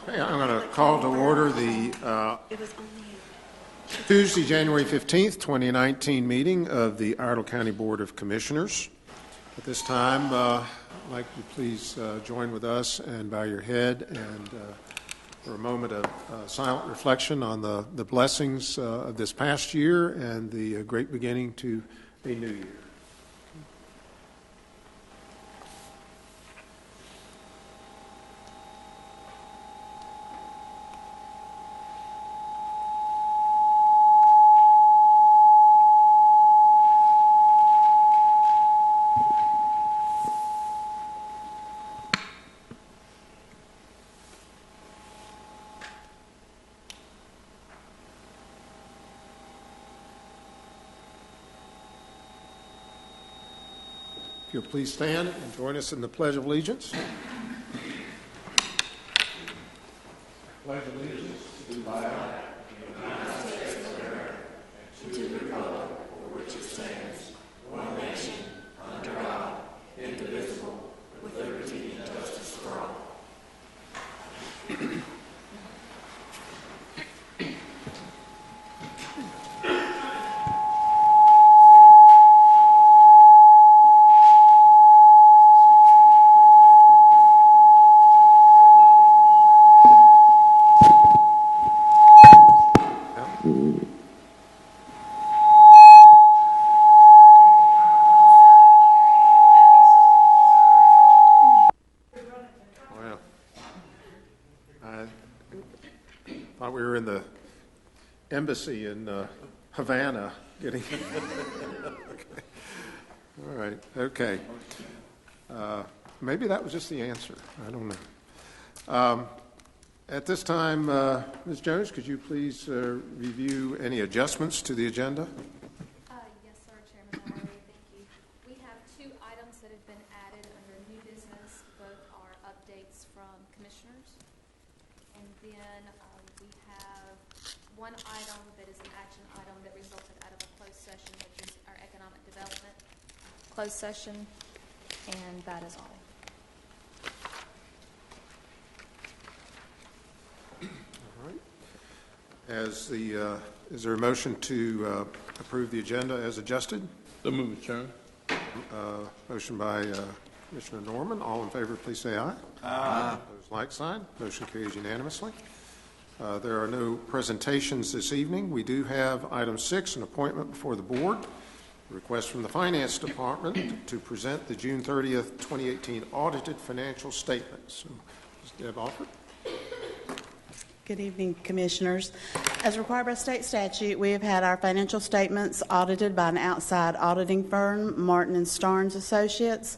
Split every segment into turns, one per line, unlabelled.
Okay, I'm going to call to order the Tuesday, January 15th, 2019 meeting of the Iredell County Board of Commissioners. At this time, I'd like you to please join with us and bow your head and for a moment of silent reflection on the blessings of this past year and the great beginning to a new year. If you'll please stand and join us in the Pledge of Allegiance. Pledge allegiance to the flag of the United States of America and to the republic for which it stands, one nation, under God, indivisible, with liberty and justice for all. Embassy in Havana getting okay. All right, okay. Maybe that was just the answer. I don't know. At this time, Ms. Jones, could you please review any adjustments to the agenda?
Yes, sir, Chairman Lowry. Thank you. We have two items that have been added under new business. Both are updates from commissioners. And then we have one item that is an action item that resulted out of a closed session, which is our economic development closed session, and that is all.
All right. Is there a motion to approve the agenda as adjusted?
So move it, Chairman.
Motion by Commissioner Norman. All in favor, please say aye.
Aye.
Opposed, like sign. Motion carries unanimously. There are no presentations this evening. We do have item 6, an appointment before the board. A request from the Finance Department to present the June 30th, 2018 Audited Financial Statements. So, Deb Alford.
Good evening, Commissioners. As required by state statute, we have had our financial statements audited by an outside auditing firm, Martin & Starnes Associates.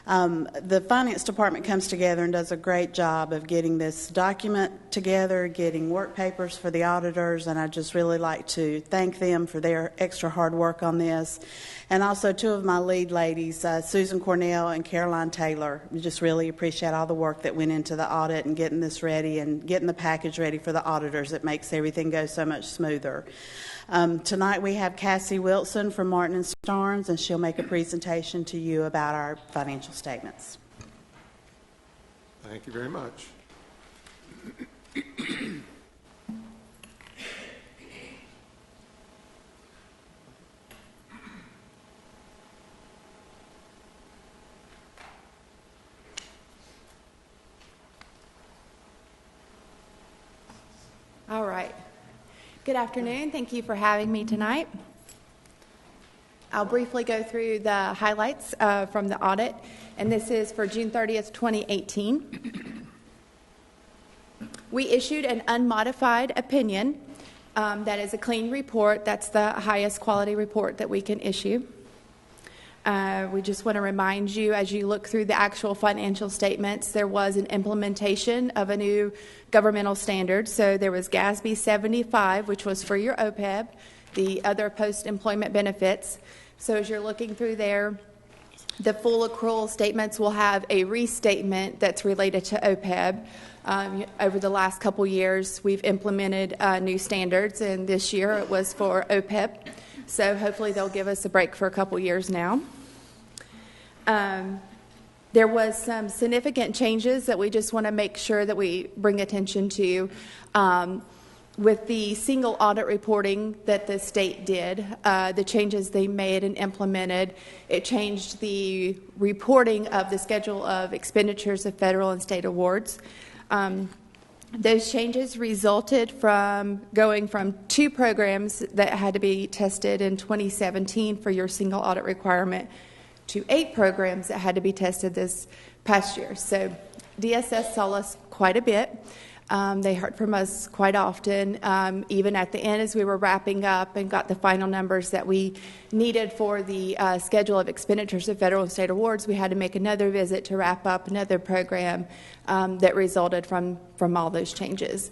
The Finance Department comes together and does a great job of getting this document together, getting work papers for the auditors, and I'd just really like to thank them for their extra hard work on this. And also two of my lead ladies, Susan Cornell and Caroline Taylor. We just really appreciate all the work that went into the audit and getting this ready and getting the package ready for the auditors. It makes everything go so much smoother. Tonight we have Cassie Wilson from Martin & Starnes, and she'll make a presentation to you about our financial statements.
Thank you very much.
All right. Good afternoon. Thank you for having me tonight. I'll briefly go through the highlights from the audit, and this is for June 30th, 2018. We issued an unmodified opinion. That is a clean report. That's the highest quality report that we can issue. We just want to remind you, as you look through the actual financial statements, there was an implementation of a new governmental standard. So there was GASB 75, which was for your OPEB, the other post-employment benefits. So as you're looking through there, the full accrual statements will have a restatement that's related to OPEB. Over the last couple years, we've implemented new standards, and this year it was for OPEB. So hopefully they'll give us a break for a couple years now. There was some significant changes that we just want to make sure that we bring attention to. With the single audit reporting that the state did, the changes they made and implemented, it changed the reporting of the schedule of expenditures of federal and state awards. Those changes resulted from going from 2 programs that had to be tested in 2017 for your single audit requirement to 8 programs that had to be tested this past year. So DSS saw us quite a bit. They heard from us quite often, even at the end as we were wrapping up and got the final numbers that we needed for the schedule of expenditures of federal and state awards. We had to make another visit to wrap up another program that resulted from all those changes.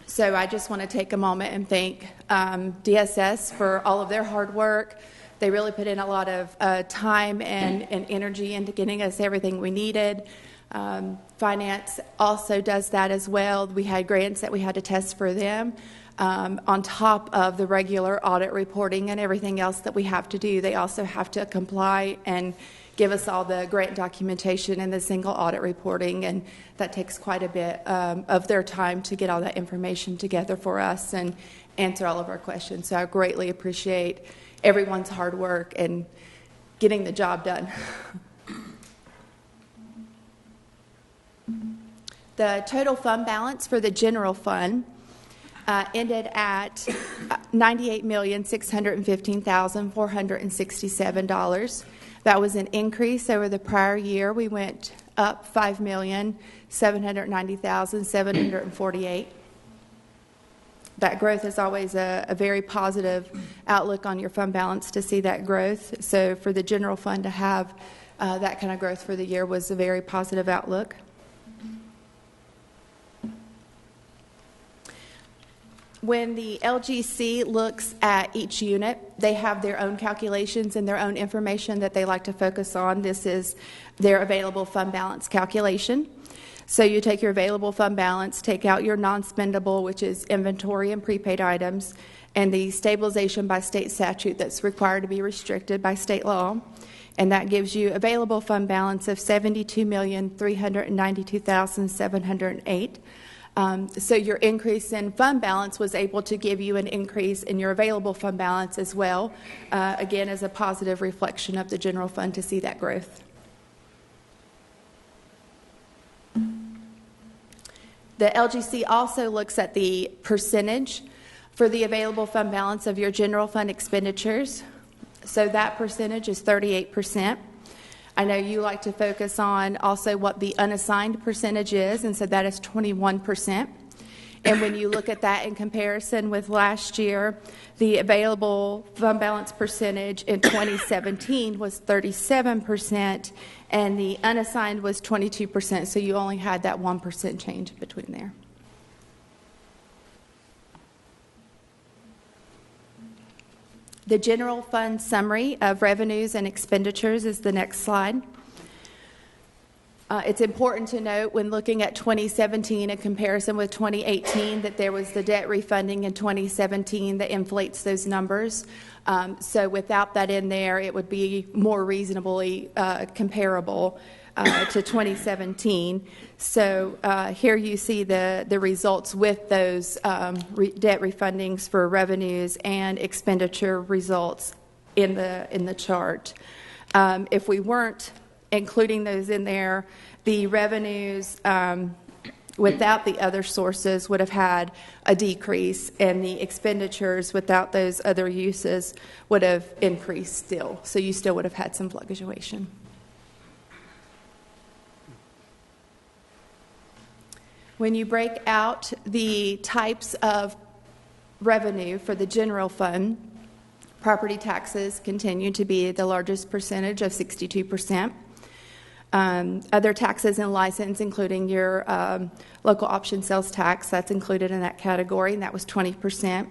So I just want to take a moment and thank DSS for all of their hard work. They really put in a lot of time and energy into getting us everything we needed. Finance also does that as well. We had grants that we had to test for them. On top of the regular audit reporting and everything else that we have to do, they also have to comply and give us all the grant documentation and the single audit reporting, and that takes quite a bit of their time to get all that information together for us and answer all of our questions. So I greatly appreciate everyone's hard work and getting the job done. The total fund balance for the general fund ended at $98,615,467. That was an increase over the prior year. We went up $5,790,748. That growth is always a very positive outlook on your fund balance to see that growth. So for the general fund to have that kind of growth for the year was a very positive outlook. When the LGC looks at each unit, they have their own calculations and their own information that they like to focus on. This is their available fund balance calculation. So you take your available fund balance, take out your non-spendable, which is inventory and prepaid items, and the stabilization by state statute that's required to be restricted by state law. And that gives you available fund balance of $72,392,708. So your increase in fund balance was able to give you an increase in your available fund balance as well, again, as a positive reflection of the general fund to see that growth. The LGC also looks at the percentage for the available fund balance of your general fund expenditures. So that percentage is 38%. I know you like to focus on also what the unassigned percentage is, and so that is 21%. And when you look at that in comparison with last year, the available fund balance percentage in 2017 was 37%, and the unassigned was 22%, so you only had that 1% change between there. The general fund summary of revenues and expenditures is the next slide. It's important to note when looking at 2017 in comparison with 2018 that there was the debt refunding in 2017 that inflates those numbers. So without that in there, it would be more reasonably comparable to 2017. So here you see the results with those debt refundings for revenues and expenditure results in the chart. If we weren't including those in there, the revenues without the other sources would have had a decrease, and the expenditures without those other uses would have increased still. So you still would have had some fluctuation. When you break out the types of revenue for the general fund, property taxes continue to be the largest percentage of 62%. Other taxes and license, including your local option sales tax, that's included in that category, and that was 20%.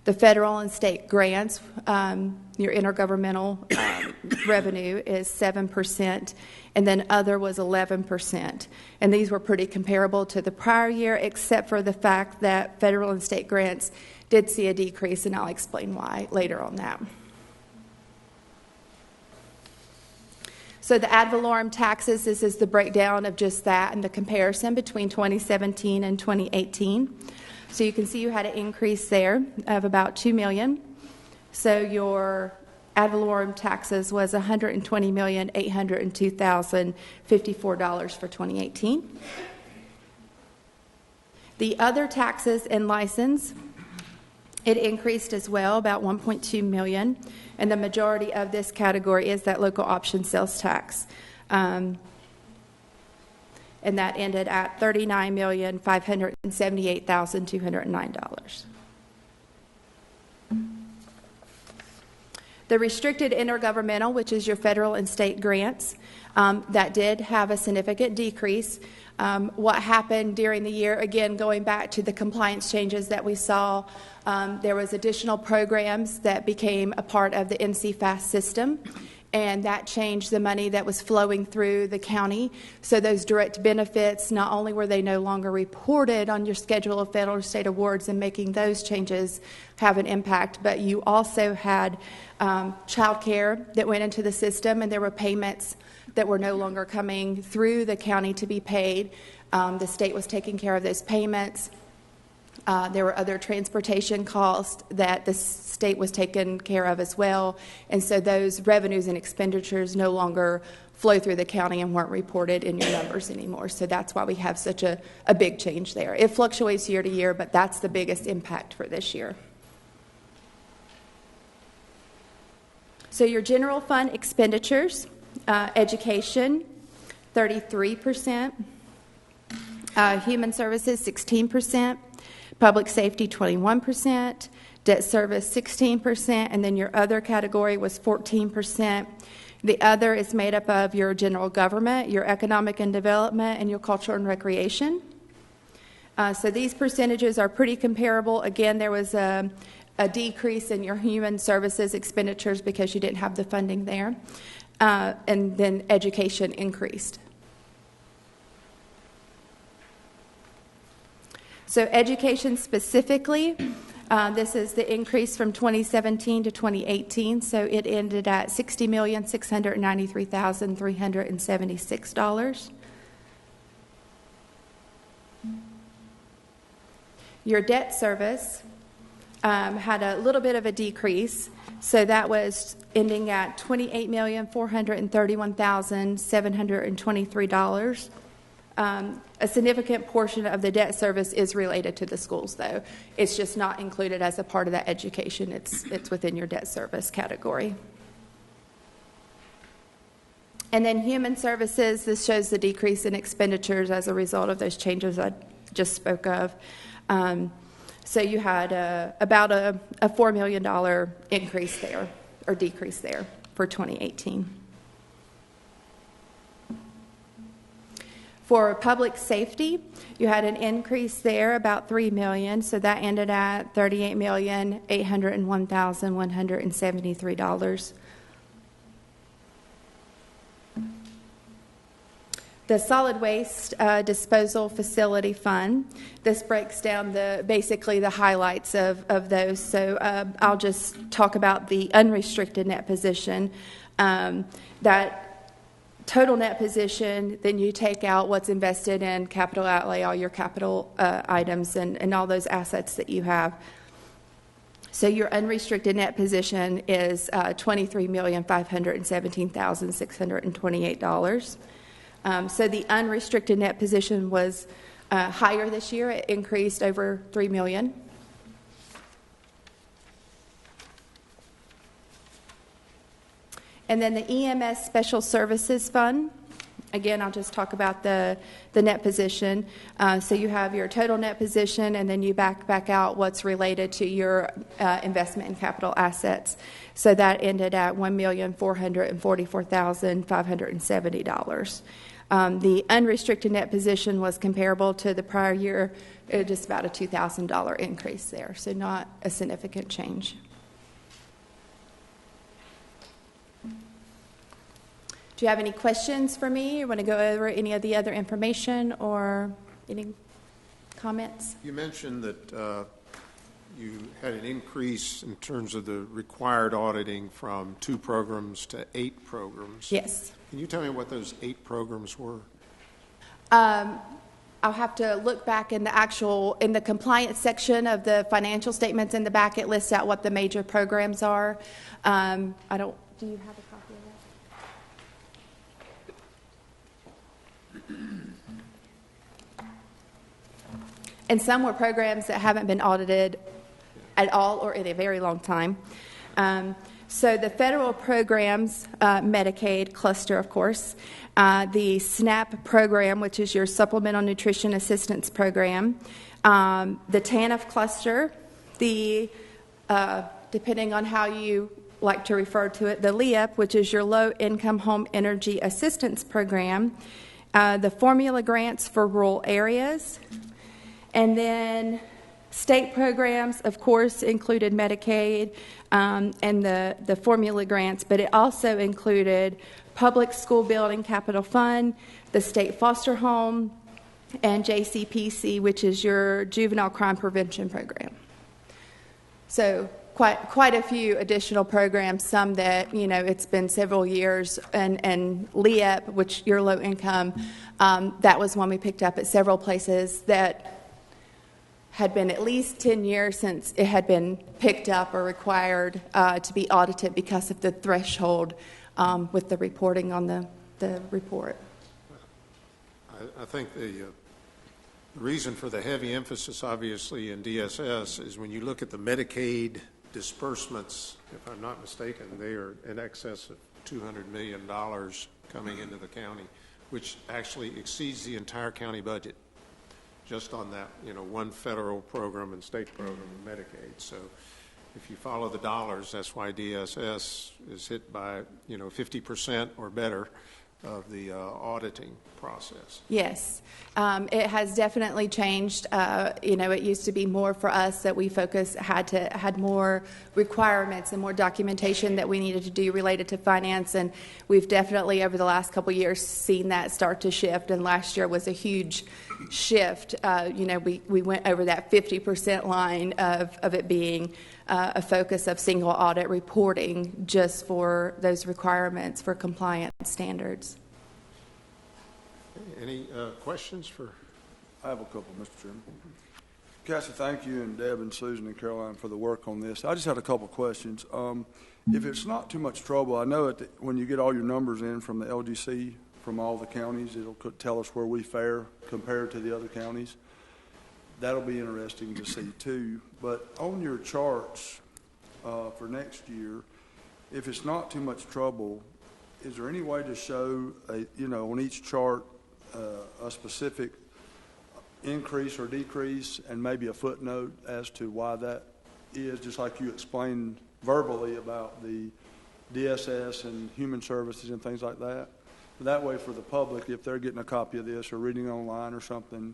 The federal and state grants, your intergovernmental revenue is 7%, and then other was 11%. And these were pretty comparable to the prior year, except for the fact that federal and state grants did see a decrease, and I'll explain why later on that. So the ad valorem taxes, this is the breakdown of just that and the comparison between 2017 and 2018. So you can see you had an increase there of about $2 million. So your ad valorem taxes was $120,802,054 for 2018. The other taxes and license, it increased as well, about $1.2 million, and the majority of this category is that local option sales tax. And that ended at $39,578,209. The restricted intergovernmental, which is your federal and state grants, that did have a significant decrease. What happened during the year, again, going back to the compliance changes that we saw, there was additional programs that became a part of the NCFAS system, and that changed the money that was flowing through the county. So those direct benefits, not only were they no longer reported on your schedule of federal or state awards and making those changes have an impact, but you also had child care that went into the system, and there were payments that were no longer coming through the county to be paid. The state was taking care of those payments. There were other transportation costs that the state was taking care of as well. And so those revenues and expenditures no longer flow through the county and weren't reported in your numbers anymore. So that's why we have such a big change there. It fluctuates year to year, but that's the biggest impact for this year. So your general fund expenditures, education, 33%, human services, 16%, public safety, 21%, debt service, 16%, and then your other category was 14%. The other is made up of your general government, your economic and development, and your culture and recreation. So these percentages are pretty comparable. Again, there was a decrease in your human services expenditures because you didn't have the funding there. And then education increased. So education specifically, this is the increase from 2017 to 2018. So it ended at $60,693,376. Your debt service had a little bit of a decrease. So that was ending at $28,431,723. A significant portion of the debt service is related to the schools, though. It's just not included as a part of that education. It's within your debt service category. And then human services, this shows the decrease in expenditures as a result of those changes I just spoke of. So you had about a $4 million increase there, or decrease there, for 2018. For public safety, you had an increase there, about $3 million, so that ended at $38,801,173. The solid waste disposal facility fund, this breaks down basically the highlights of those. So I'll just talk about the unrestricted net position. That total net position, then you take out what's invested in capital outlay, all your capital items and all those assets that you have. So your unrestricted net position is $23,517,628. So the unrestricted net position was higher this year. It increased over $3 million. And then the EMS Special Services Fund, again, I'll just talk about the net position. So you have your total net position, and then you back out what's related to your investment in capital assets. So that ended at $1,444,570. The unrestricted net position was comparable to the prior year, just about a $2,000 increase there, so not a significant change. Do you have any questions for me? You want to go over any of the other information or any comments?
You mentioned that you had an increase in terms of the required auditing from 2 programs to 8 programs.
Yes.
Can you tell me what those 8 programs were?
I'll have to look back in the compliance section of the financial statements in the back. It lists out what the major programs are. Do you have a copy of that? And some were programs that haven't been audited at all or in a very long time. So the federal programs, Medicaid cluster, of course, the SNAP program, which is your Supplemental Nutrition Assistance Program, the TANF cluster, the, depending on how you like to refer to it, the LEAP, which is your Low Income Home Energy Assistance Program, the formula grants for rural areas, and then state programs, of course, included Medicaid and the formula grants, but it also included Public School Building Capital Fund, the State Foster Home, and JCPC, which is your Juvenile Crime Prevention Program. So quite a few additional programs, some that, it's been several years, and LEAP, which your low income, that was one we picked up at several places that had been at least 10 years since it had been picked up or required to be audited because of the threshold with the reporting on the report.
I think the reason for the heavy emphasis, obviously, in DSS is when you look at the Medicaid disbursements, if I'm not mistaken, they are in excess of $200 million coming into the county, which actually exceeds the entire county budget just on that, one federal program and state program of Medicaid. So if you follow the dollars, that's why DSS is hit by, 50% or better of the auditing process.
Yes, it has definitely changed. It used to be more for us that we had more requirements and more documentation that we needed to do related to finance, and we've definitely over the last couple of years seen that start to shift. And last year was a huge shift. We went over that 50% line of it being a focus of single audit reporting just for those requirements for compliance standards.
Any questions for?
I have a couple, Mr. Chairman. Cassie, thank you, and Deb and Susan and Caroline for the work on this. I just had a couple questions. If it's not too much trouble, I know when you get all your numbers in from the LGC, from all the counties, it'll tell us where we fare compared to the other counties. That'll be interesting to see too. But on your charts for next year, if it's not too much trouble, is there any way to show, on each chart, a specific increase or decrease and maybe a footnote as to why that is, just like you explained verbally about the DSS and human services and things like that? That way for the public, if they're getting a copy of this or reading online or something,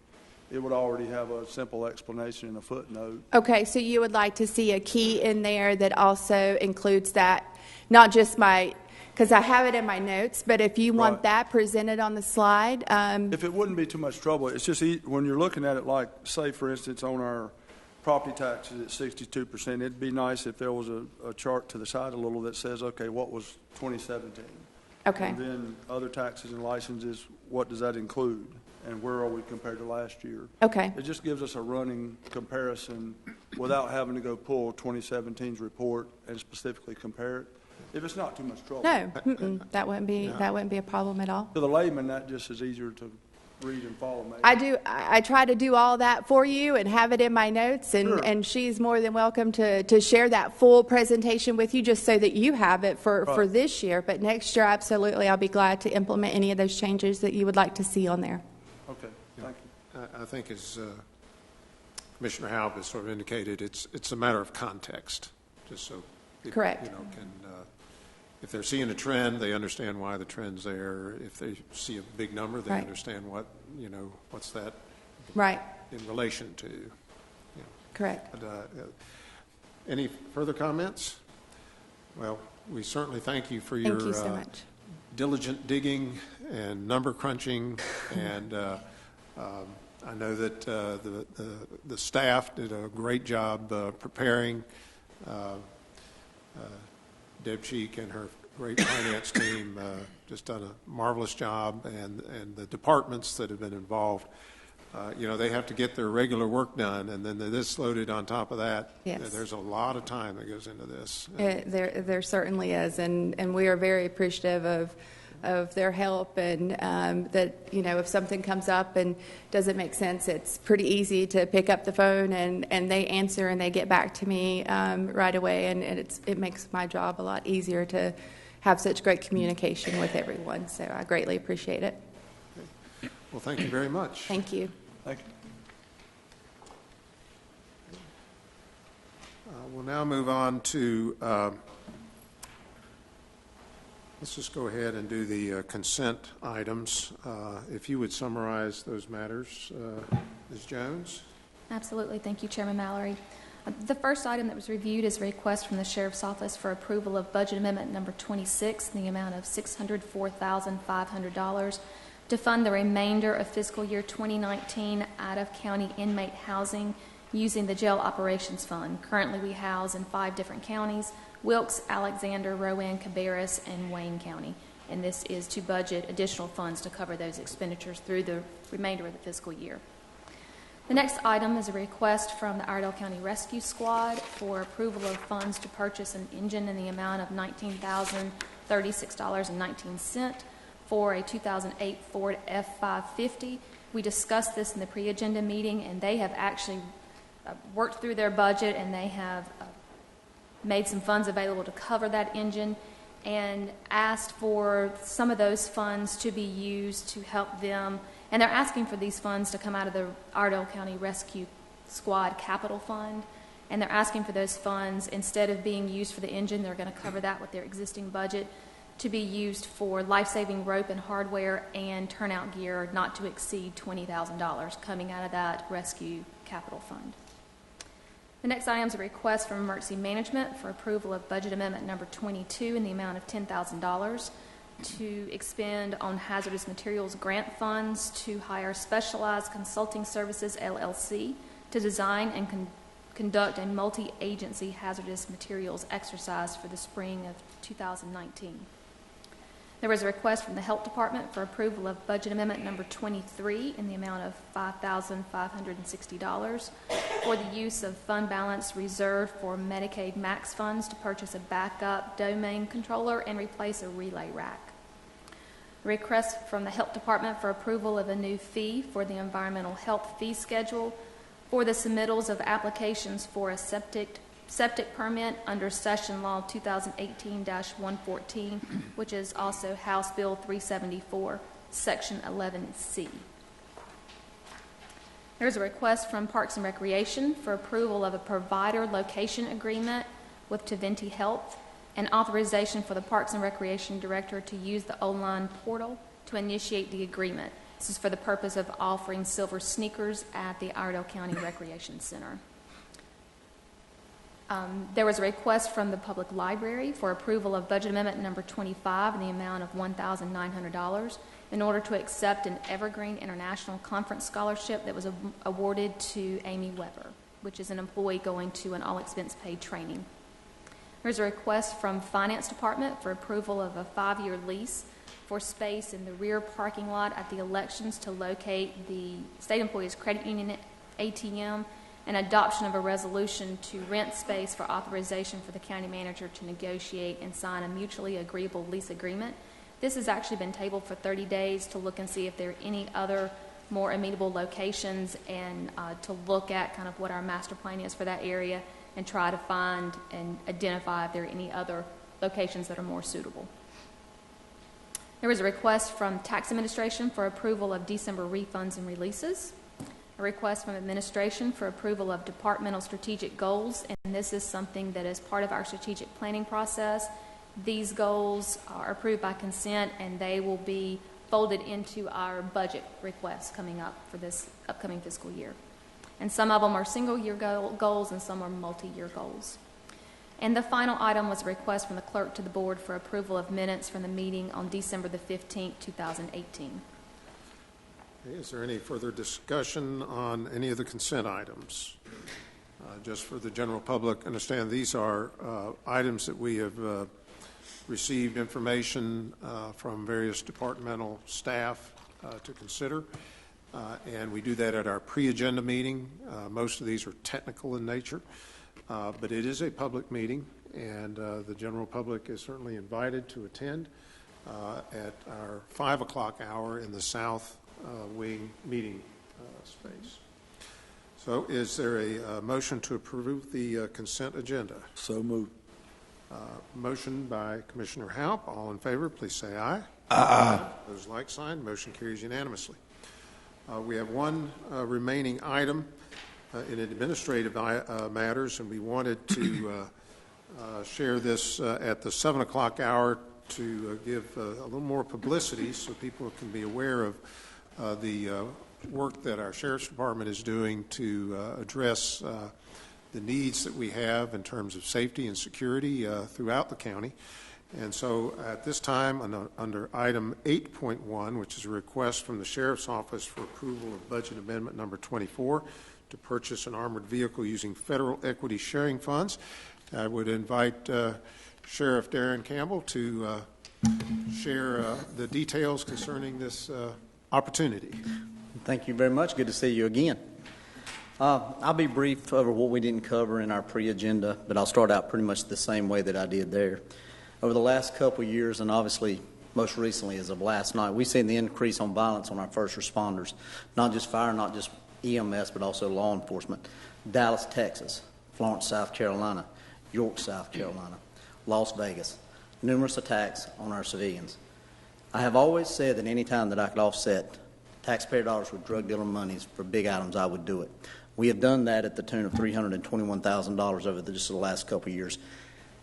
it would already have a simple explanation and a footnote. Okay,
so you would like to see a key in there that also includes that, not just because I have it in my notes, but if you want that presented on the slide.
If it wouldn't be too much trouble, it's just when you're looking at it, like, say, for instance, on our property taxes at 62%, it'd be nice if there was a chart to the side a little that says, okay, what was 2017?
Okay.
And then other taxes and licenses, what does that include? And where are we compared to last year?
Okay.
It just gives us a running comparison without having to go pull 2017's report and specifically compare it. If it's not too much trouble.
No, that wouldn't be a problem at all.
To the layman, that just is easier to read and follow. Maybe.
I try to do all that for you and have it in my notes, and,
sure.
And she's more than welcome to share that full presentation with you just so that you have it for this year. But next year, absolutely, I'll be glad to implement any of those changes that you would like to see on there.
Okay, thank you.
I think as Commissioner Halb has sort of indicated, it's a matter of context, just so people,
correct.
If they're seeing a trend, they understand why the trend's there. If they see a big number, they understand what's that in relation to.
Correct.
Any further comments? Well, we certainly thank you for
thank you so much.
Diligent digging and number crunching, and I know that the staff did a great job preparing. Deb Cheek and her great finance team, just done a marvelous job, and the departments that have been involved. They have to get their regular work done, and then this loaded on top of that.
Yes.
There's a lot of time that goes into this.
There certainly is, and we are very appreciative of their help, and that, if something comes up and doesn't make sense, it's pretty easy to pick up the phone and they answer and they get back to me right away, and it makes my job a lot easier to have such great communication with everyone. So I greatly appreciate it.
Well, thank you very much.
Thank you.
Thank you.
We'll now move on to, let's just go ahead and do the consent items. If you would summarize those matters, Ms. Jones.
Absolutely. Thank you, Chairman Mallory. The first item that was reviewed is a request from the Sheriff's Office for approval of Budget Amendment Number 26 in the amount of $604,500 to fund the remainder of fiscal year 2019 out-of-county inmate housing using the Jail Operations Fund. Currently, we house in 5 different counties: Wilkes, Alexander, Rowan, Cabarrus, and Wayne County. And this is to budget additional funds to cover those expenditures through the remainder of the fiscal year. The next item is a request from the Iredell County Rescue Squad for approval of funds to purchase an engine in the amount of $19,036.19 for a 2008 Ford F550. We discussed this in the pre-agenda meeting, and they have actually worked through their budget, and they have made some funds available to cover that engine, and asked for some of those funds to be used to help them. And they're asking for these funds to come out of the Iredell County Rescue Squad Capital Fund. And they're asking for those funds, instead of being used for the engine, they're going to cover that with their existing budget, to be used for life-saving rope and hardware and turnout gear not to exceed $20,000 coming out of that Rescue Capital Fund. The next item is a request from Emergency Management for approval of Budget Amendment Number 22 in the amount of $10,000 to expend on hazardous materials grant funds to hire Specialized Consulting Services, LLC, to design and conduct a multi-agency hazardous materials exercise for the spring of 2019. There was a request from the Health Department for approval of Budget Amendment Number 23 in the amount of $5,560 for the use of fund balance reserved for Medicaid Max funds to purchase a backup domain controller and replace a relay rack. A request from the Health Department for approval of a new fee for the Environmental Health Fee Schedule for the submittals of applications for a septic permit under Session Law 2018-114, which is also House Bill 374, Section 11C. There is a request from Parks and Recreation for approval of a provider location agreement with Taventi Health and authorization for the Parks and Recreation Director to use the online portal to initiate the agreement. This is for the purpose of offering silver sneakers at the Iredell County Recreation Center. There was a request from the Public Library for approval of Budget Amendment Number 25 in the amount of $1,900 in order to accept an Evergreen International Conference Scholarship that was awarded to Amy Weber, which is an employee going to an all-expense-paid training. There's a request from Finance Department for approval of a 5-year lease for space in the rear parking lot at the elections to locate the State Employees Credit Union ATM, and adoption of a resolution to rent space for authorization for the county manager to negotiate and sign a mutually agreeable lease agreement. This has actually been tabled for 30 days to look and see if there are any other more amenable locations, and to look at kind of what our master plan is for that area and try to find and identify if there are any other locations that are more suitable. There was a request from Tax Administration for approval of December refunds and releases. A request from Administration for approval of departmental strategic goals, and this is something that is part of our strategic planning process. These goals are approved by consent, and they will be folded into our budget requests coming up for this upcoming fiscal year. And some of them are single-year goals, and some are multi-year goals. And the final item was a request from the clerk to the board for approval of minutes from the meeting on December the 15th, 2018.
Is there any further discussion on any of the consent items? Just for the general public, understand these are items that we have received information from various departmental staff to consider, and we do that at our pre-agenda meeting. Most of these are technical in nature, but it is a public meeting, and the general public is certainly invited to attend at our 5 o'clock hour in the south wing meeting space. So is there a motion to approve the consent agenda?
So moved.
Motion by Commissioner Haupt. All in favor, please say aye.
Aye.
Those like sign, motion carries unanimously. We have one remaining item in administrative matters, and we wanted to share this at the 7 o'clock hour to give a little more publicity so people can be aware of the work that our Sheriff's Department is doing to address the needs that we have in terms of safety and security throughout the county. And so at this time, under item 8.1, which is a request from the Sheriff's Office for approval of budget amendment number 24 to purchase an armored vehicle using federal equity sharing funds, I would invite Sheriff Darren Campbell to share the details concerning this opportunity.
Thank you very much. Good to see you again. I'll be brief over what we didn't cover in our pre-agenda, but I'll start out pretty much the same way that I did there. Over the last couple of years, and obviously most recently as of last night, we've seen the increase on violence on our first responders, not just fire, not just EMS, but also law enforcement. Dallas, Texas, Florence, South Carolina, York, South Carolina, Las Vegas, numerous attacks on our civilians. I have always said that any time that I could offset taxpayer dollars with drug dealer monies for big items, I would do it. We have done that at the tune of $321,000 over just the last couple of years.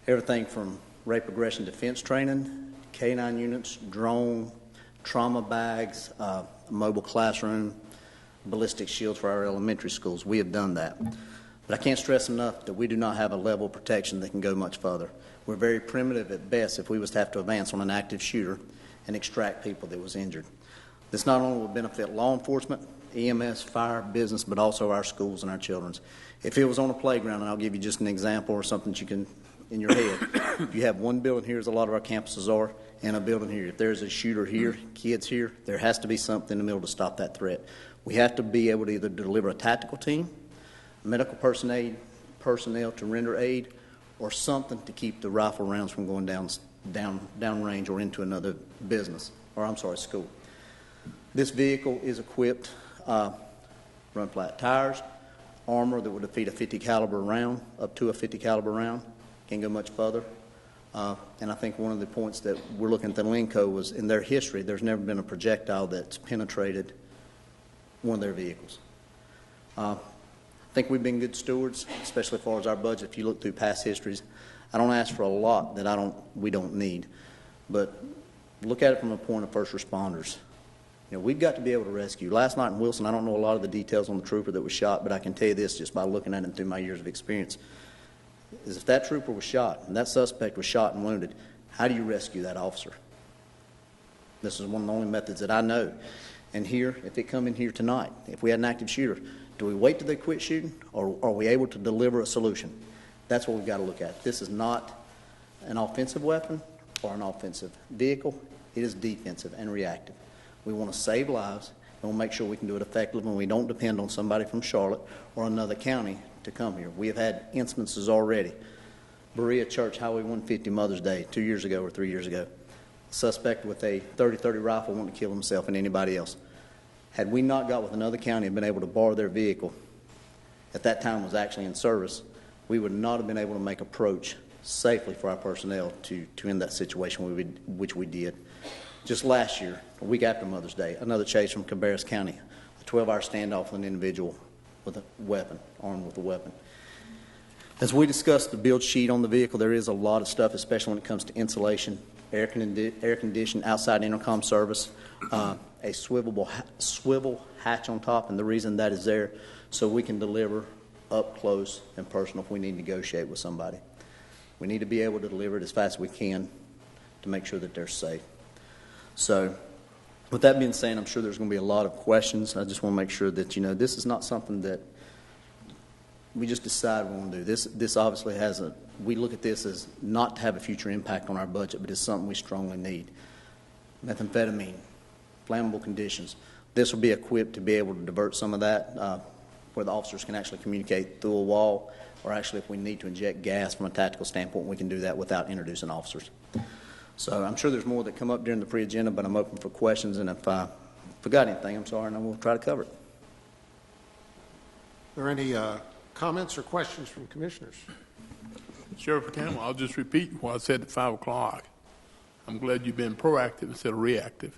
Everything from rape aggression defense training, K-9 units, drone, trauma bags, mobile classroom, ballistic shields for our elementary schools. We have done that. But I can't stress enough that we do not have a level of protection that can go much further. We're very primitive at best if we was to have to advance on an active shooter and extract people that was injured. This not only will benefit law enforcement, EMS, fire, business, but also our schools and our children's. If it was on a playground, and I'll give you just an example or something that you can in your head. If you have one building here, as a lot of our campuses are, and a building here, if there's a shooter here, kids here, there has to be something in the middle to stop that threat. We have to be able to either deliver a tactical team, medical personnel to render aid, or something to keep the rifle rounds from going down range or into another business, or I'm sorry, school. This vehicle is equipped, run flat tires, armor that would defeat a 50 caliber round, up to a 50 caliber round. Can't go much further. And I think one of the points that we're looking at the Linco was in their history, there's never been a projectile that's penetrated one of their vehicles. I think we've been good stewards, especially as far as our budget. If you look through past histories, I don't ask for a lot that we don't need, but look at it from a point of first responders. You know, we've got to be able to rescue. Last night in Wilson, I don't know a lot of the details on the trooper that was shot, but I can tell you this just by looking at him through my years of experience, is if that trooper was shot and that suspect was shot and wounded, how do you rescue that officer? This is one of the only methods that I know. And here, if it come in here tonight, if we had an active shooter, do we wait till they quit shooting, or are we able to deliver a solution? That's what we've got to look at. This is not an offensive weapon or an offensive vehicle. It is defensive and reactive. We want to save lives, and we'll make sure we can do it effectively when we don't depend on somebody from Charlotte or another county to come here. We have had instances already. Berea Church, Highway 150, Mother's Day, 2 years ago or 3 years ago. Suspect with a .30-30 rifle wanted to kill himself and anybody else. Had we not got with another county and been able to borrow their vehicle, at that time was actually in service, we would not have been able to make approach safely for our personnel to end that situation, which we did. Just last year, a week after Mother's Day, another chase from Cabarrus County, a 12-hour standoff with an individual with a weapon, armed with a weapon. As we discussed the build sheet on the vehicle, there is a lot of stuff, especially when it comes to insulation, air conditioning, outside intercom service, a swivel hatch on top, and the reason that is there so we can deliver up close and personal if we need to negotiate with somebody. We need to be able to deliver it as fast as we can to make sure that they're safe. So with that being said, I'm sure there's going to be a lot of questions. I just want to make sure that, you know, this is not something that we just decided we want to do this. This obviously we look at this as not to have a future impact on our budget, but it's something we strongly need. Methamphetamine, flammable conditions. This will be equipped to be able to divert some of that where the officers can actually communicate through a wall, or actually if we need to inject gas from a tactical standpoint, we can do that without introducing officers. So I'm sure there's more that come up during the pre-agenda, but I'm open for questions, and if I forgot anything, I'm sorry, and I will try to cover it.
Are there any comments or questions from commissioners?
Sheriff Campbell, I'll just repeat what I said at 5 o'clock. I'm glad you've been proactive instead of reactive.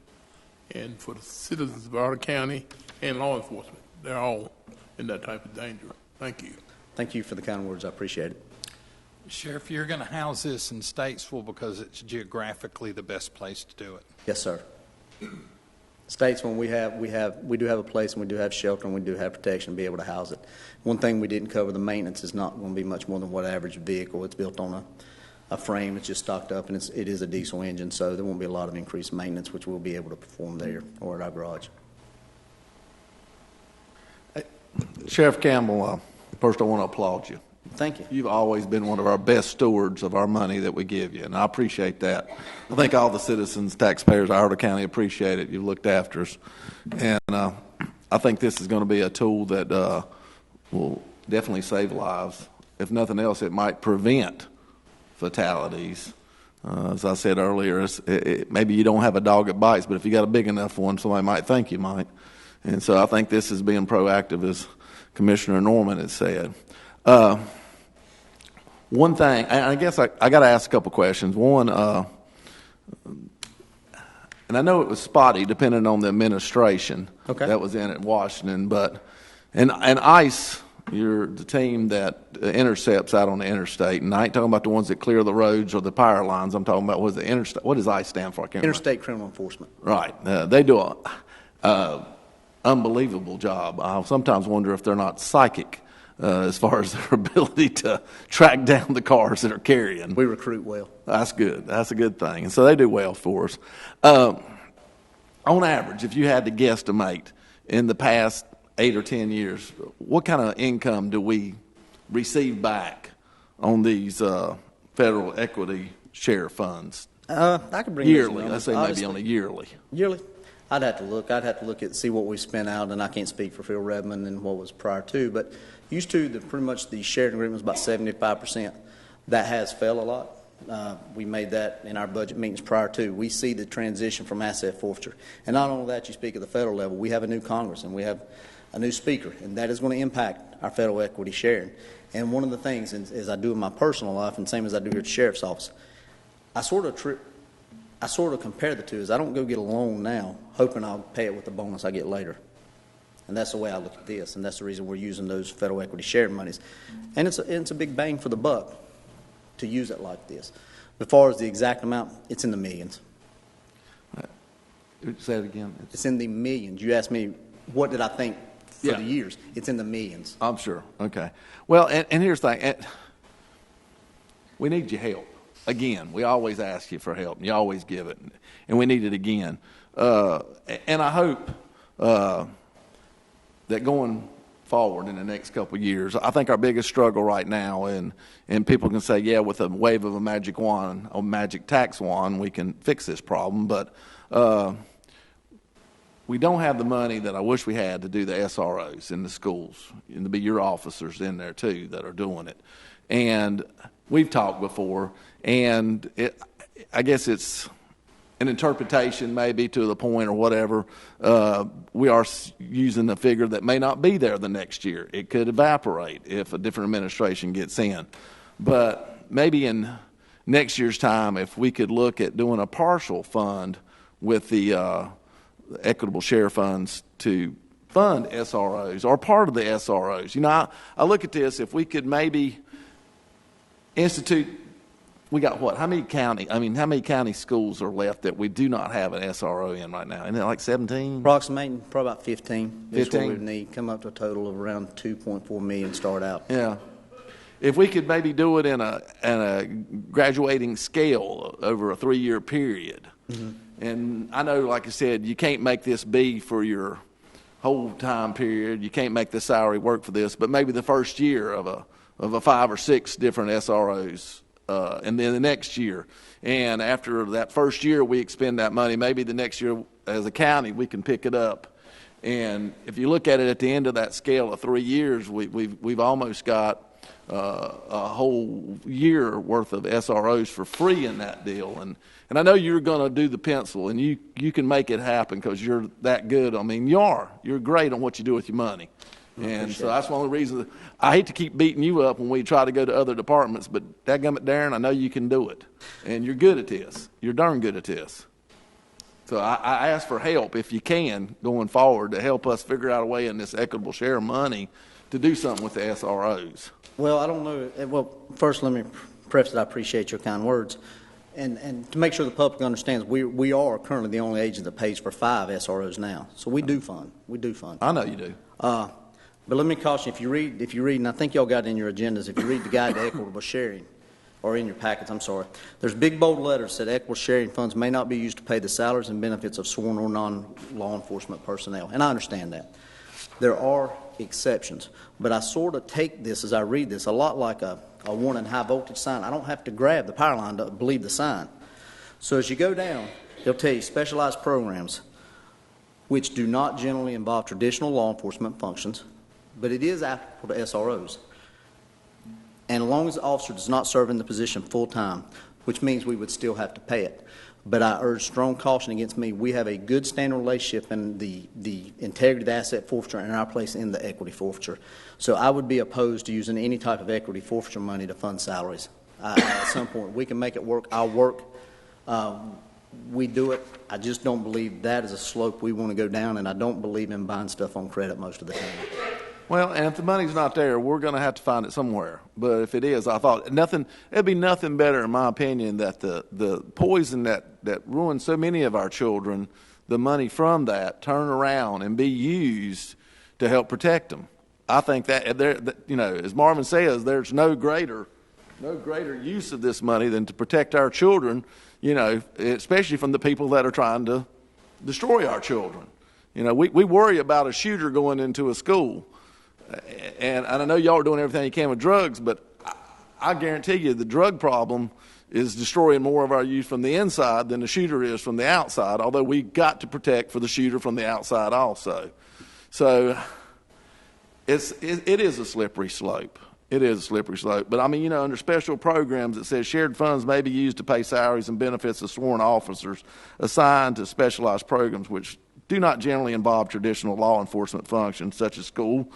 And for the citizens of Iredell County and law enforcement, they're all in that type of danger. Thank you.
Thank you for the kind words. I appreciate it.
Sheriff, you're going to house this in Statesville because it's geographically the best place to do it.
Yes, sir. Statesville, we do have a place, and we do have shelter, and we do have protection to be able to house it. One thing we didn't cover, the maintenance is not going to be much more than what average vehicle. It's built on a frame. It's just stocked up, and it is a diesel engine, so there won't be a lot of increased maintenance, which we'll be able to perform there or at our garage.
Sheriff Campbell, first I want to applaud you.
Thank you.
You've always been one of our best stewards of our money that we give you, and I appreciate that. I think all the citizens, taxpayers of Iredell County appreciate it. You've looked after us, and I think this is going to be a tool that will definitely save lives. If nothing else, it might prevent fatalities. As I said earlier, maybe you don't have a dog that bites, but if you got a big enough one, somebody might think you might. And so I think this is being proactive, as Commissioner Norman had said. One thing, and I guess I got to ask a couple questions. One, and I know it was spotty depending on the administration that was in at Washington, but and ICE, you're the team that intercepts out on the interstate, and I ain't talking about the ones that clear the roads or the power lines. I'm talking about what does ICE stand for? I can't
Interstate
remember.
Criminal Enforcement.
Right. They do a unbelievable job. I sometimes wonder if they're not psychic as far as their ability to track down the cars that are carrying.
We recruit well.
That's good. That's a good thing. And so they do well for us. On average, if you had to guesstimate in the past 8 or 10 years, what kind of income do we receive back on these federal equity share funds?
I could bring
yearly.
Let's
say maybe on a yearly.
Yearly. I'd have to look at see what we spent out, and I can't speak for Phil Redmond and what was prior to, but used to pretty much the shared agreement was about 75%. That has fell a lot. We made that in our budget meetings prior to. We see the transition from asset forfeiture, and not only that, you speak at the federal level. We have a new Congress and we have a new speaker, and that is going to impact our federal equity sharing. And one of the things, as I do in my personal life, and same as I do here at the sheriff's office, I sort of compare the two. Is I don't go get a loan now hoping I'll pay it with the bonus I get later. And that's the way I look at this, and that's the reason we're using those federal equity sharing monies. And it's a big bang for the buck to use it like this. As far as the exact amount, it's in the millions.
Say it again.
It's in the millions. You asked me what did I think for the years. It's in the millions.
I'm sure. Okay. Well, and here's the thing. We need your help. Again, we always ask you for help, and you always give it, and we need it again. And I hope that going forward in the next couple of years, I think our biggest struggle right now, and people can say, yeah, with a wave of a magic wand, a magic tax wand, we can fix this problem, but we don't have the money that I wish we had to do the SROs in the schools, and to be your officers in there too that are doing it. And we've talked before, and I guess it's an interpretation maybe to the point or whatever. We are using a figure that may not be there the next year. It could evaporate if a different administration gets in. But maybe in next year's time, if we could look at doing a partial fund with the equitable share funds to fund SROs or part of the SROs. You know, I look at this, if we could maybe institute, we got what? How many county schools are left that we do not have an SRO in right now? Isn't it like 17?
Approximating probably about 15.
15?
Is what we would need. Come up to a total of around 2.4 million start out.
Yeah. If we could maybe do it in a graduating scale over a 3-year period. Mm-hmm. And I know, like I said, you can't make this be for your whole time period. You can't make the salary work for this, but maybe the first year of a 5 or 6 different SROs, and then the next year. And after that first year, we expend that money. Maybe the next year, as a county, we can pick it up. And if you look at it at the end of that scale of 3 years, we've almost got a whole year worth of SROs for free in that deal. And I know you're going to do the pencil, and you can make it happen because you're that good. I mean, you're great on what you do with your money. And so that's one of the reasons. I hate to keep beating you up when we try to go to other departments, but dadgummit, Darren, I know you can do it. And you're good at this. You're darn good at this. So I ask for help, if you can, going forward, to help us figure out a way in this equitable share of money to do something with the SROs.
Well, I don't know. Well, first, let me preface that I appreciate your kind words. And to make sure the public understands, we are currently the only agent that pays for 5 SROs now. So we do fund. I
know you do.
But let me caution, if you read, and I think y'all got it in your agendas, if you read the Guide to Equitable Sharing, or in your packets, I'm sorry, there's big bold letters that equitable sharing funds may not be used to pay the salaries and benefits of sworn or non-law enforcement personnel. And I understand that. There are exceptions. But I sort of take this, as I read this, a lot like a warning high voltage sign. I don't have to grab the power line to believe the sign. So as you go down, they'll tell you specialized programs which do not generally involve traditional law enforcement functions, but it is applicable to SROs. And as long as the officer does not serve in the position full-time, which means we would still have to pay it. But I urge strong caution against me. We have a good standing relationship in the integrity of the asset forfeiture and our place in the equity forfeiture. So I would be opposed to using any type of equity forfeiture money to fund salaries. At some point, we can make it work. I'll work. We do it. I just don't believe that is a slope we want to go down, and I don't believe in buying stuff on credit most of the time.
Well, and if the money's not there, we're going to have to find it somewhere. But if it is, I thought it'd be nothing better, in my opinion, that the poison that ruined so many of our children, the money from that, turn around and be used to help protect them. I think that as Marvin says, there's no greater use of this money than to protect our children, especially from the people that are trying to destroy our children. We worry about a shooter going into a school. And I know y'all are doing everything you can with drugs, but I guarantee you the drug problem is destroying more of our youth from the inside than the shooter is from the outside, although we got to protect for the shooter from the outside also. So it is a slippery slope. It is a slippery slope. But, under special programs, it says shared funds may be used to pay salaries and benefits of sworn officers assigned to specialized programs which do not generally involve traditional law enforcement functions such as school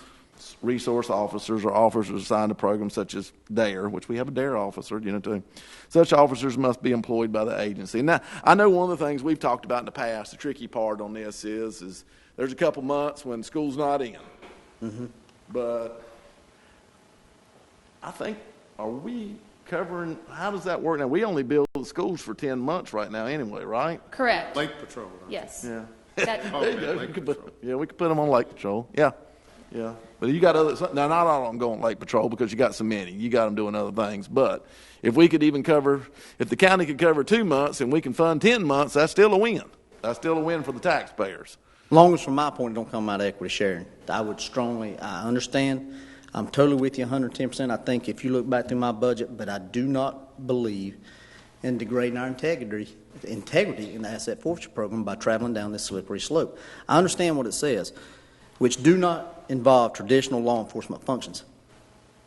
resource officers or officers assigned to programs such as DARE, which we have a DARE officer, too. Such officers must be employed by the agency. Now, I know one of the things we've talked about in the past, the tricky part on this is there's a couple months when school's not in. Mm-hmm. But I think, are we covering, how does that work now? We only bill the schools for 10 months right now anyway, right?
Correct.
Lake Patrol. Right?
Yes.
Yeah.
There
you go.
We could put them on Lake Patrol. Yeah. But you got now not all of them go on Lake Patrol because you got so many. You got them doing other things. But if we could even if the county could cover 2 months and we can fund 10 months, that's still a win. That's still a win for the taxpayers.
As long as from my point it don't come out of equity sharing. I understand. I'm totally with you 110%. I think if you look back through my budget, but I do not believe in degrading our integrity in the asset forfeiture program by traveling down this slippery slope. I understand what it says, which do not involve traditional law enforcement functions.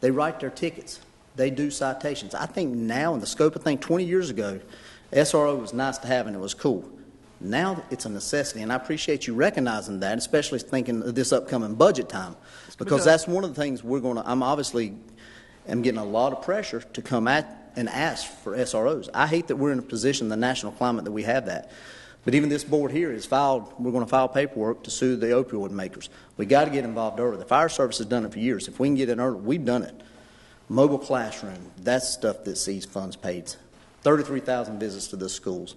They write their tickets. They do citations. I think now in the scope of things, 20 years ago, SRO was nice to have and it was cool. Now it's a necessity, and I appreciate you recognizing that, especially thinking of this upcoming budget time, because that's one of the things I'm getting a lot of pressure to come at and ask for SROs. I hate that we're in a position in the national climate that we have that. But even this board here we're going to file paperwork to sue the opioid makers. We got to get involved early. The fire service has done it for years. If we can get in early, we've done it. Mobile classroom, that's stuff that sees funds paid. 33,000 visits to the schools.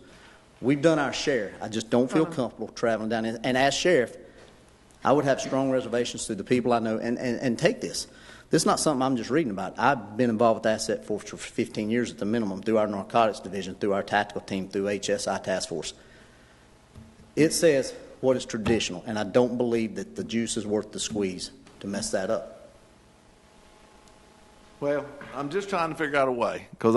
We've done our share. I just don't feel comfortable traveling down in. And as sheriff, I would have strong reservations through the people I know and take this. This is not something I'm just reading about. I've been involved with asset forfeiture for 15 years at the minimum through our narcotics division, through our tactical team, through HSI task force. It says, what is traditional, and I don't believe that the juice is worth the squeeze to mess that up.
Well, I'm just trying to figure out a way, because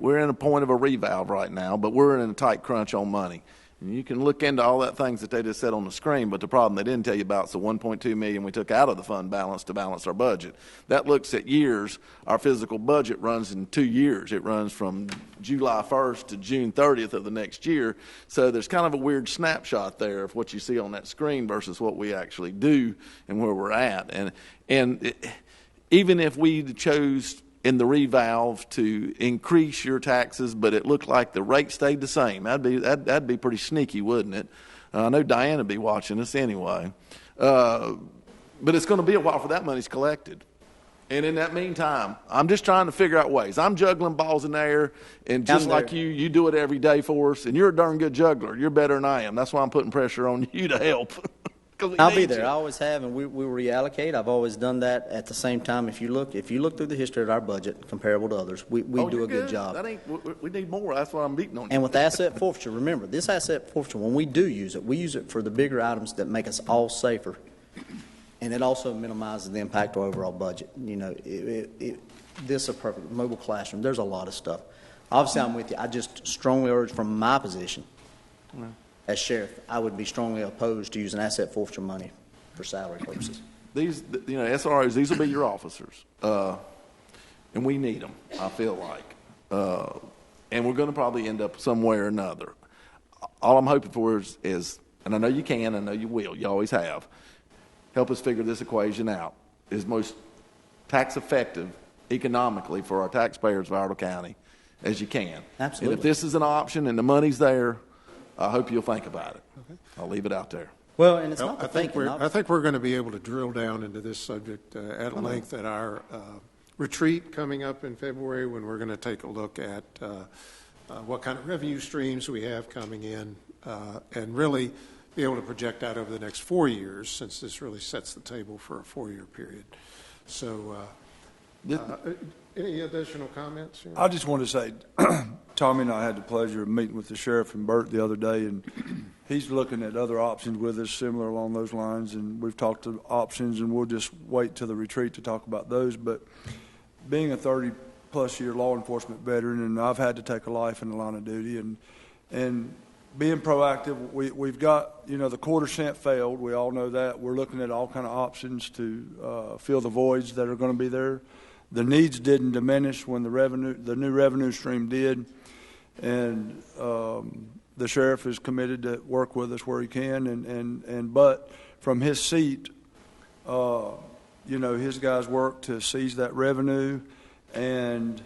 we're in a point of a revalve right now, but we're in a tight crunch on money. And you can look into all that things that they just said on the screen, but the problem they didn't tell you about is the $1.2 million we took out of the fund balance to balance our budget. That looks at years. Our physical budget runs in 2 years. It runs from July 1st to June 30th of the next year. So there's kind of a weird snapshot there of what you see on that screen versus what we actually do and where we're at. Even if we chose in the revalve to increase your taxes, but it looked like the rate stayed the same, that'd be pretty sneaky, wouldn't it? I know Diane would be watching us anyway. But it's going to be a while for that money's collected. And in that meantime, I'm just trying to figure out ways. I'm juggling balls in the air, and just like you do it every day for us, and you're a darn good juggler. You're better than I am. That's why I'm putting pressure on you to help.
I'll be there. I always have, and we reallocate. I've always done that at the same time. If you look through the history of our budget, comparable to others, we do a good job.
We need more. That's why I'm beating on you.
And with asset forfeiture, remember, this asset forfeiture, when we do use it, we use it for the bigger items that make us all safer. And it also minimizes the impact to our overall budget. This is a perfect mobile classroom. There's a lot of stuff. Obviously, I'm with you. I just strongly urge from my position. As sheriff, I would be strongly opposed to using asset forfeiture money for salary purposes.
These, SROs, these will be your officers, and we need them, I feel like. And we're going to probably end up somewhere or another. All I'm hoping for is, and I know you can, I know you will, you always have, help us figure this equation out. Is most tax effective economically for our taxpayers of Iredell County as you can.
Absolutely.
And if this is an option and the money's there, I hope you'll think about it. Okay. I'll leave it out there.
Well, and it's not the thinking.
I think we're going to be able to drill down into this subject at length at our retreat coming up in February, when we're going to take a look at what kind of revenue streams we have coming in and really be able to project out over the next 4 years, since this really sets the table for a 4-year period. So any additional comments?
I just want to say, Tommy and I had the pleasure of meeting with the sheriff and Bert the other day, and he's looking at other options with us similar along those lines, and we've talked to options, and we'll just wait till the retreat to talk about those. But being a 30-plus year law enforcement veteran, and I've had to take a life in the line of duty, and being proactive, we've got, the $0.25 failed. We all know that. We're looking at all kind of options to fill the voids that are going to be there. The needs didn't diminish when the new revenue stream did, and the sheriff is committed to work with us where he can. But from his seat, his guys work to seize that revenue, and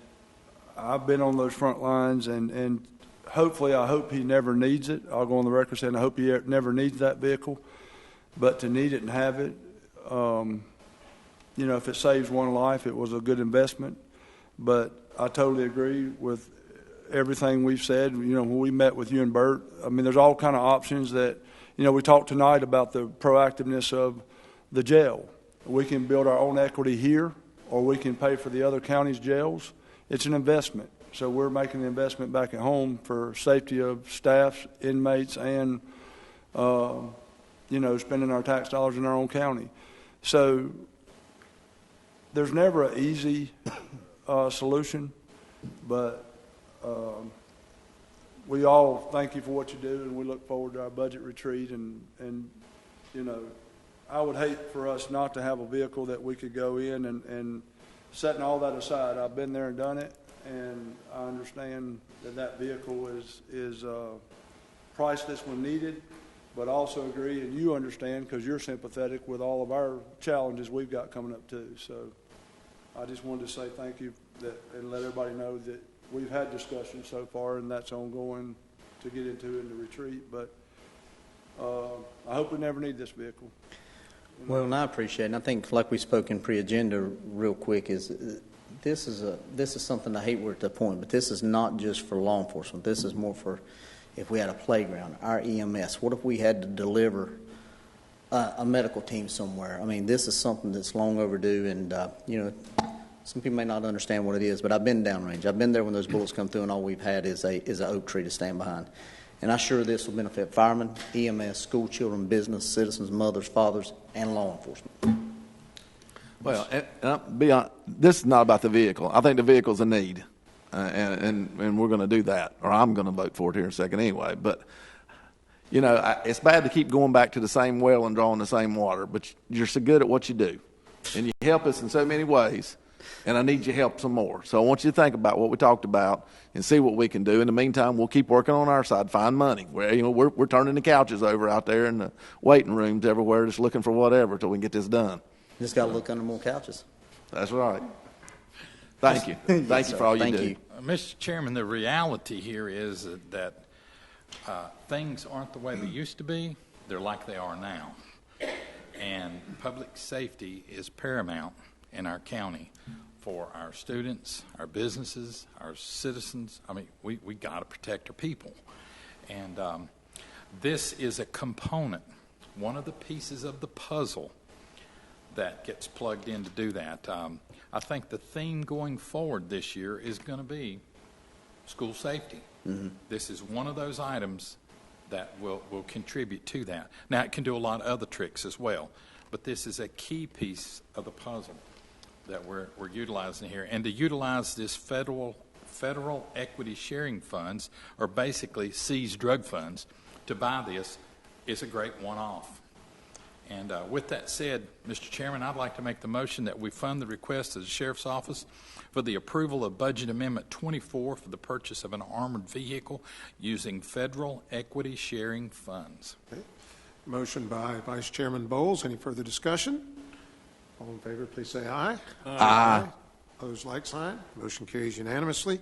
I've been on those front lines, and hopefully, I hope he never needs it. I'll go on the record saying I hope he never needs that vehicle, but to need it and have it. If it saves one life, it was a good investment. But I totally agree with everything we've said. When we met with you and Bert, there's all kind of options that, we talked tonight about the proactiveness of the jail. We can build our own equity here, or we can pay for the other county's jails. It's an investment. So we're making the investment back at home for safety of staff, inmates, and, spending our tax dollars in our own county. So there's never an easy solution, but we all thank you for what you do, and we look forward to our budget retreat. And I would hate for us not to have a vehicle that we could go in and setting all that aside. I've been there and done it, and I understand that vehicle is priceless when needed, but also agree, and you understand because you're sympathetic with all of our challenges we've got coming up too. So I just wanted to say thank you and let everybody know that we've had discussions so far, and that's ongoing to get into in the retreat. But I hope we never need this vehicle.
Well, and I appreciate it. And I think, like we spoke in pre-agenda real quick, is this is something I hate we're at the point, but this is not just for law enforcement. This is more for if we had a playground, our EMS. What if we had to deliver a medical team somewhere? This is something that's long overdue, and some people may not understand what it is, but I've been downrange. I've been there when those bullets come through, and all we've had is an oak tree to stand behind. and I'm sure this will benefit firemen, EMS, school children, business, citizens, mothers, fathers, and law enforcement.
Well, this is not about the vehicle. I think the vehicle's a need, and we're going to do that, or I'm going to vote for it here in a second anyway. But, you know, it's bad to keep going back to the same well and drawing the same water, but you're so good at what you do, and you help us in so many ways, and I need your help some more. So I want you to think about what we talked about and see what we can do. In the meantime, we'll keep working on our side, find money. We're turning the couches over out there in the waiting rooms everywhere, just looking for whatever until we can get this done.
Just got to look under more couches.
That's right. Thank you. Thank you for all you do.
Thank you.
Mr. Chairman, the reality here is that things aren't the way they used to be. They're like they are now. And public safety is paramount in our county for our students, our businesses, our citizens. I mean, we got to protect our people. And this is a component, one of the pieces of the puzzle that gets plugged in to do that. I think the theme going forward this year is going to be school safety. Mm-hmm. This is one of those items that will contribute to that. Now, it can do a lot of other tricks as well, but this is a key piece of the puzzle that we're utilizing here. And to utilize this federal equity sharing funds, or basically seized drug funds, to buy this is a great one-off. And with that said, Mr. Chairman, I'd like to make the motion that we fund the request of the Sheriff's Office for the approval of Budget Amendment 24 for the purchase of an armored vehicle using federal equity sharing funds.
Okay. Motion by Vice Chairman Bowles. Any further discussion? All in favor, please say aye.
Aye.
Opposed, like sign. Motion carries unanimously.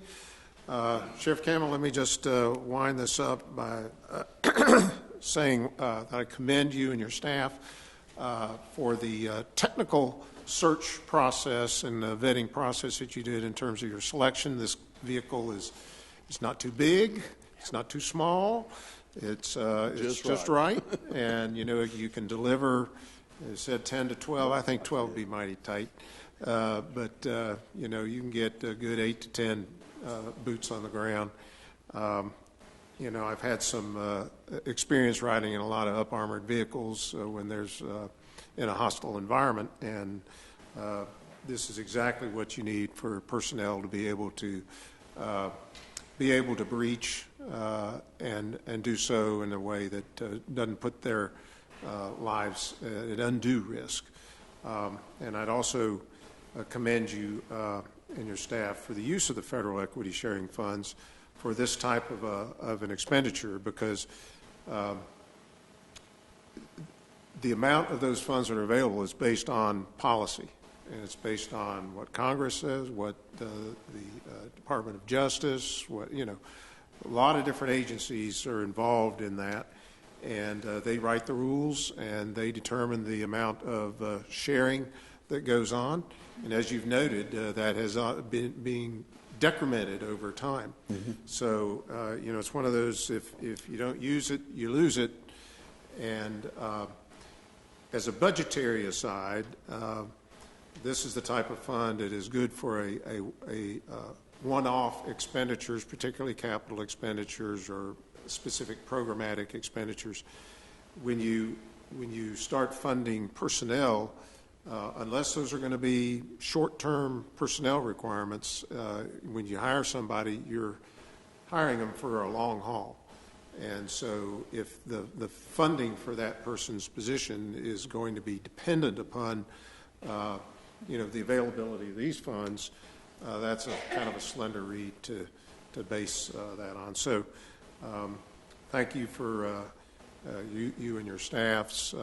Sheriff Campbell, let me just wind this up by saying that I commend you and your staff for the technical search process and the vetting process that you did in terms of your selection. This vehicle is not too big, it's not too small, it's just right. And you know, you can deliver, it said 10 to 12, I think 12 would be mighty tight, but you know, you can get a good 8 to 10 boots on the ground. You know, I've had some experience riding in a lot of up-armored vehicles when there's in a hostile environment, and this is exactly what you need for personnel to be able to breach and do so in a way that doesn't put their lives at undue risk. And I'd also commend you and your staff for the use of the federal equity sharing funds for this type of an expenditure, because the amount of those funds that are available is based on policy, and it's based on what Congress says, what the Department of Justice, what, you know, a lot of different agencies are involved in that, and they write the rules and they determine the amount of sharing that goes on. And as you've noted, that has been being decremented over time. Mm-hmm. So, you know, it's one of those, if you don't use it, you lose it. And as a budgetary aside, this is the type of fund that is good for a one-off expenditures, particularly capital expenditures or specific programmatic expenditures. When you start funding personnel, unless those are going to be short-term personnel requirements, when you hire somebody, you're hiring them for a long haul. And so if the funding for that person's position is going to be dependent upon, you know, the availability of these funds, that's a kind of a slender reed to base that on. So thank you for you and your staff's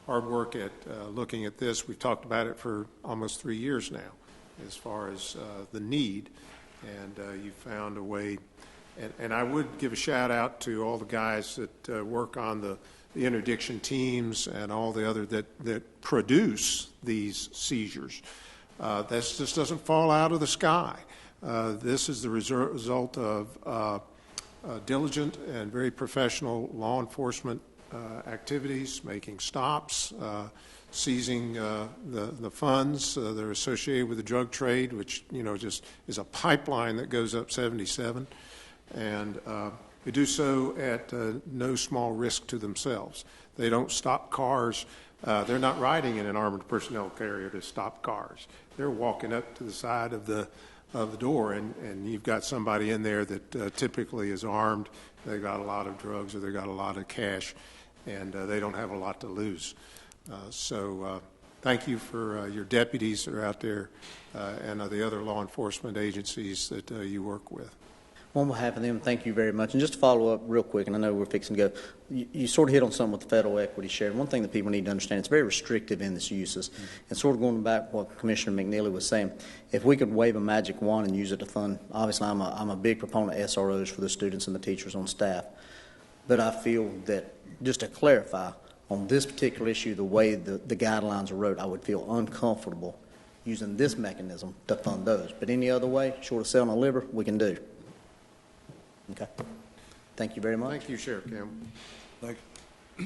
hard work at looking at this. We've talked about it for almost 3 years now as far as the need, and you found a way. And I would give a shout out to all the guys that work on the interdiction teams and all the other that produce these seizures. This just doesn't fall out of the sky. This is the result of diligent and very professional law enforcement activities, making stops, seizing the funds that are associated with the drug trade, which, you know, just is a pipeline that goes up 77. And They do so at no small risk to themselves. They don't stop cars. They're not riding in an armored personnel carrier to stop cars. They're walking up to the side of the door, and you've got somebody in there that typically is armed. They got a lot of drugs or they got a lot of cash, and they don't have a lot to lose. So thank you for your deputies that are out there and the other law enforcement agencies that you work with.
On behalf of them, thank you very much. And just to follow up real quick, and I know we're fixing to go, you sort of hit on something with the federal equity share. One thing that people need to understand, it's very restrictive in its uses. And sort of going back to what Commissioner McNeely was saying, if we could wave a magic wand and use it to fund, obviously I'm a big proponent of SROs for the students and the teachers on staff. But I feel that, just to clarify, on this particular issue, the way the guidelines are wrote, I would feel uncomfortable using this mechanism to fund those. But any other way, short of selling a liver, we can do. Okay. Thank you very much.
Thank you, Sheriff Campbell.
Thank you.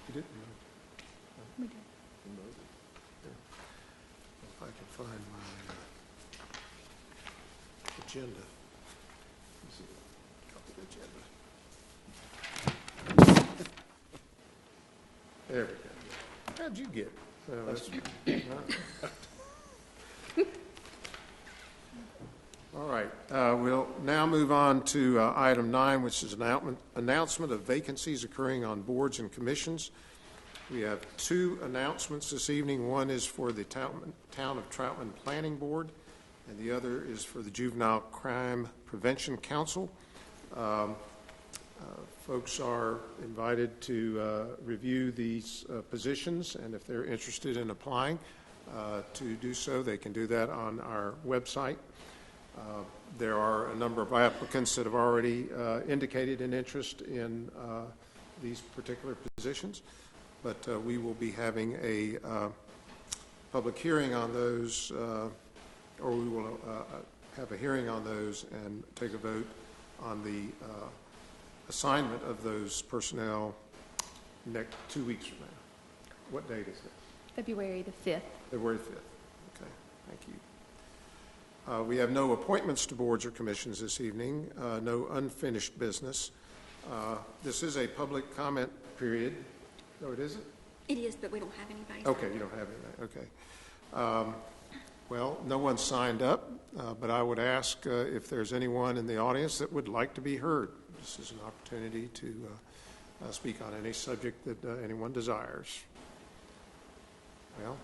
You didn't? We did. If I can find my agenda. Let's see. Copy the agenda. There we go. How'd you get? All right. We'll now move on to item 9, which is announcement of vacancies occurring on boards and commissions. We have 2 announcements this evening. One is for the Town of Troutman Planning Board, and the other is for the Juvenile Crime Prevention Council. Folks are invited to review these positions, and if they're interested in applying to do so, they can do that on our website. There are a number of applicants that have already indicated an interest in these particular positions, but we will be having a public hearing on those, or we will have a hearing on those and take a vote on the assignment of those personnel next 2 weeks from now. What date is it?
February the 5th.
February 5th. Okay, thank you. We have no appointments to boards or commissions this evening, no unfinished business. This is a public comment period. No, it isn't?
It is, but we don't have anybody.
Okay, you don't have anything. Okay. Well, no one signed up, but I would ask if there's anyone in the audience that would like to be heard. This is an opportunity to speak on any subject that anyone desires. Well,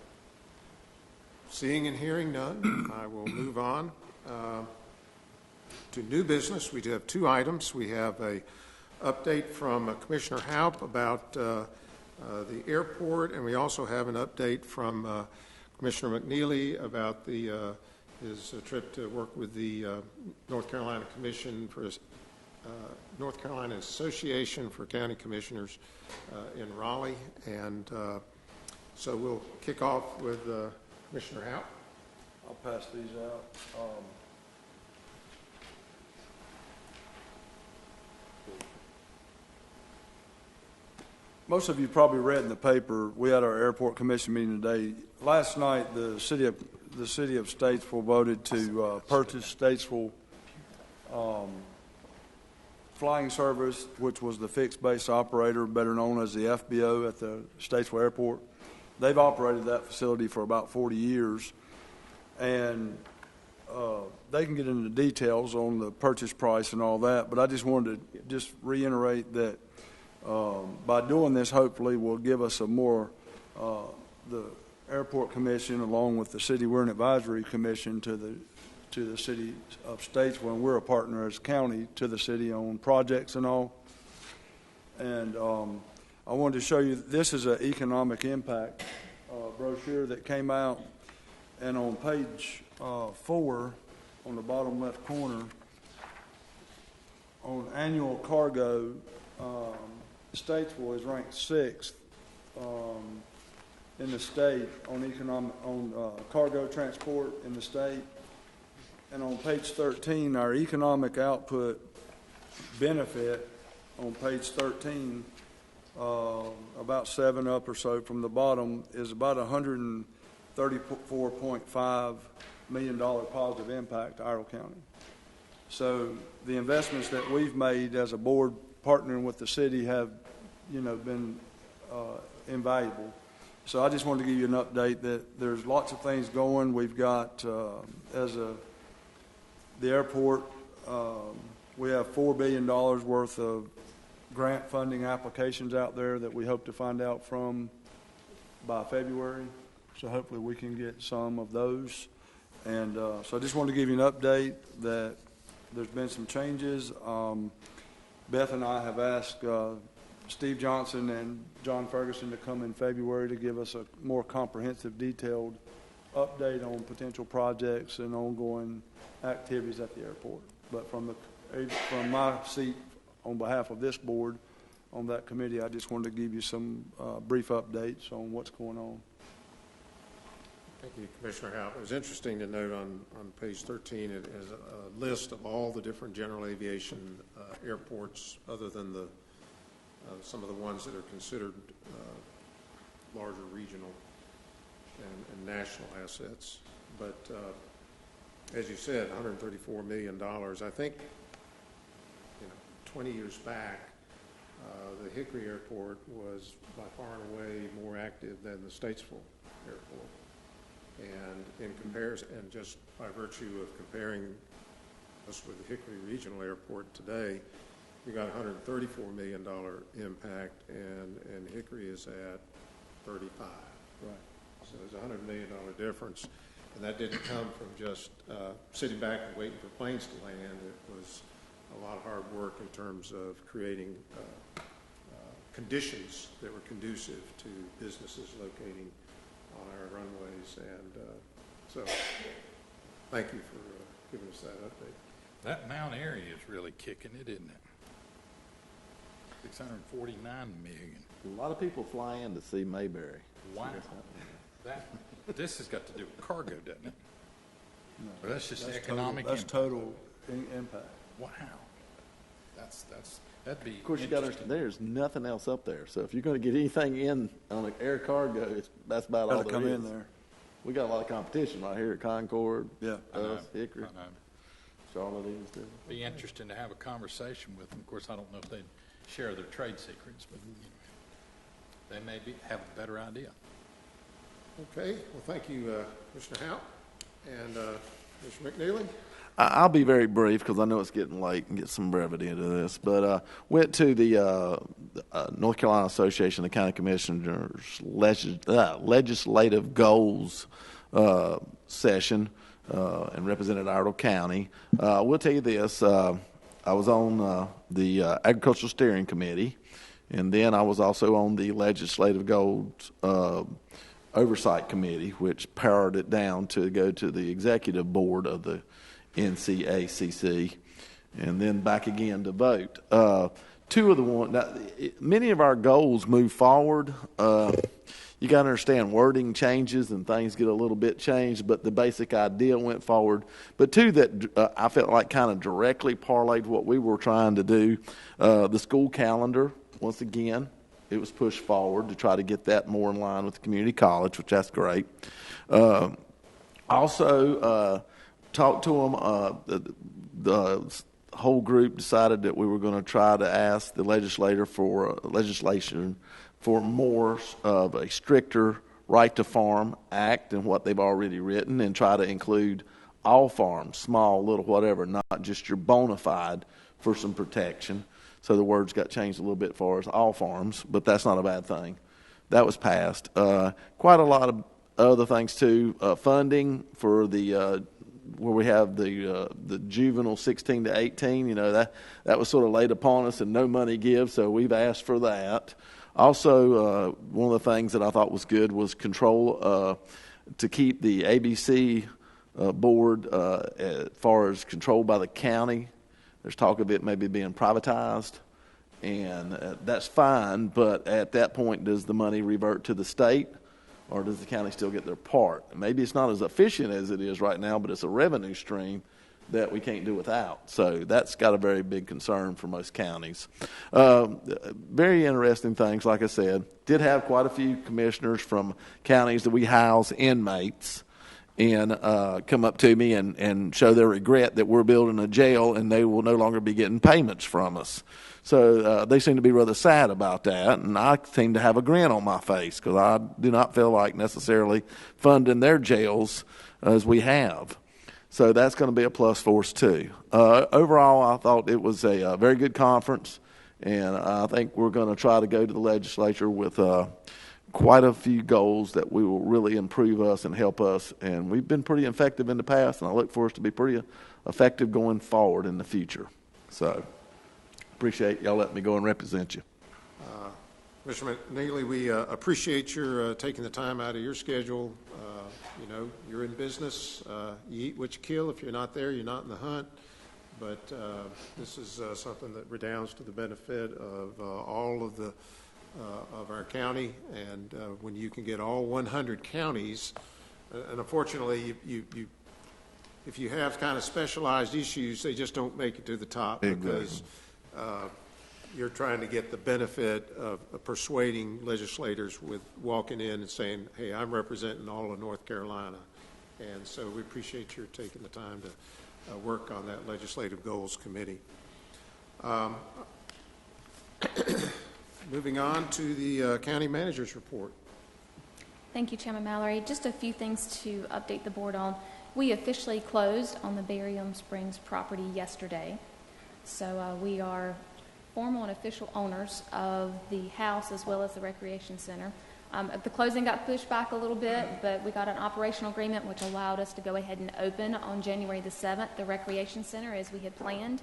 seeing and hearing none, I will move on to new business. We do have 2 items. We have a update from Commissioner Haupt about the airport, and we also have an update from Commissioner McNeely about his trip to work with the North Carolina Commission for North Carolina Association for County Commissioners in Raleigh. And so we'll kick off with Commissioner Haupt.
I'll pass these out. Most of you probably read in the paper, we had our airport commission meeting today. Last night, the city of Statesville voted to purchase Statesville Flying Service, which was the fixed base operator, better known as the FBO at the Statesville Airport. They've operated that facility for about 40 years, and they can get into the details on the purchase price and all that, but I just wanted to just reiterate that by doing this, hopefully, will give us a more, the Airport Commission, along with the City, we're an advisory commission to the city of Statesville, and we're a partner as county to the city on projects and all. And I wanted to show you, this is an economic impact brochure that came out, and on page 4, on the bottom left corner, on annual cargo, Statesville is ranked 6th in the state on cargo transport in the state. And on page 13, our economic output benefit on page 13, about 7 up or so from the bottom, is about $134.5 million positive impact to Iredell County. So the investments that we've made as a board partnering with the city have, been invaluable. So I just wanted to give you an update that there's lots of things going. We've got, the airport, we have $4 billion worth of grant funding applications out there that we hope to find out from by February. So hopefully we can get some of those. And so I just wanted to give you an update that there's been some changes. Beth and I have asked Steve Johnson and John Ferguson to come in February to give us a more comprehensive, detailed update on potential projects and ongoing activities at the airport. But from my seat on behalf of this board on that committee, I just wanted to give you some brief updates on what's going on.
Thank you, Commissioner Howe. It was interesting to note on page 13, it is a list of all the different general aviation airports other than some of the ones that are considered larger regional and national assets. But as you said, $134 million. I think 20 years back, the Hickory Airport was by far and away more active than the Statesville Airport. And in comparison, and just by virtue of comparing us with the Hickory Regional Airport today, we got $134 million impact, and Hickory is at 35.
Right.
So there's a $100 million difference, and that didn't come from just sitting back and waiting for planes to land. It was a lot of hard work in terms of creating conditions that were conducive to businesses locating on our runways, and so thank you for giving us that update.
That Mount Airy is really kicking it, isn't it? 649 million.
A lot of people fly in to see Mayberry.
Wow. This has got to do with cargo, doesn't it?
No,
or that's just economic
That's
impact.
total impact.
Wow. That'd be.
Of course, you got to understand, there's nothing else up there. So if you're going to get anything in on an air cargo, that's about all there
come
is.
in there.
We got a lot of competition right here at Concord.
Yeah.
Us, Hickory,
I know.
Charlotte is too.
Be interesting to have a conversation with them. Of course, I don't know if they'd share their trade secrets, but they may have a better idea.
Okay. Well, thank you, Commissioner Howe and Commissioner McNeely.
I'll be very brief because I know it's getting late and get some brevity into this. But went to the North Carolina Association of County Commissioners legislative goals session and represented Iredell County. We'll tell you this. I was on the Agricultural Steering Committee, and then I was also on the Legislative Goals Oversight Committee, which powered it down to go to the executive board of the NCACC, and then back again to vote. Two of the ones, many of our goals move forward. You got to understand wording changes and things get a little bit changed, but the basic idea went forward. But two that I felt like kind of directly parlayed what we were trying to do, the school calendar, once again, it was pushed forward to try to get that more in line with the community college, which that's great. Also, talked to them. The whole group decided that we were going to try to ask the legislation for more of a stricter right to farm act than what they've already written, and try to include all farms, small, little, whatever, not just your bona fide, for some protection. So the words got changed a little bit for us, all farms, but that's not a bad thing. That was passed. Quite a lot of other things too. Funding for the where we have the juvenile 16 to 18, that was sort of laid upon us and no money gives, so we've asked for that. Also, one of the things that I thought was good was control to keep the ABC board as far as controlled by the county. There's talk of it maybe being privatized, and that's fine, but at that point, does the money revert to the state? Or does the county still get their part? Maybe it's not as efficient as it is right now, but it's a revenue stream that we can't do without. So that's got a very big concern for most counties. Very interesting things, like I said. Did have quite a few commissioners from counties that we house inmates and come up to me and show their regret that we're building a jail and they will no longer be getting payments from us. So they seem to be rather sad about that, and I seem to have a grin on my face because I do not feel like necessarily funding their jails as we have. So that's going to be a plus for us, too. Overall, I thought it was a very good conference, and I think we're going to try to go to the legislature with quite a few goals that we will really improve us and help us. And we've been pretty effective in the past, and I look for us to be pretty effective going forward in the future. So appreciate y'all letting me go and represent you.
Commissioner McNeely, we appreciate your taking the time out of your schedule. You know, you're in business. You eat what you kill. If you're not there, you're not in the hunt. But this is something that redounds to the benefit of all of the of our county. And when you can get all 100 counties, and unfortunately, if you have kind of specialized issues, they just don't make it to the top because you're trying to get the benefit of persuading legislators with walking in and saying, hey, I'm representing all of North Carolina. And so we appreciate your taking the time to work on that Legislative Goals Committee. Moving on to the County Manager's Report.
Thank you, Chairman Mallory. Just a few things to update the board on. We officially closed on the Barium Springs property yesterday. So we are formal and official owners of the house as well as the recreation center. The closing got pushed back a little bit, but we got an operational agreement which allowed us to go ahead and open on January the 7th the recreation center as we had planned.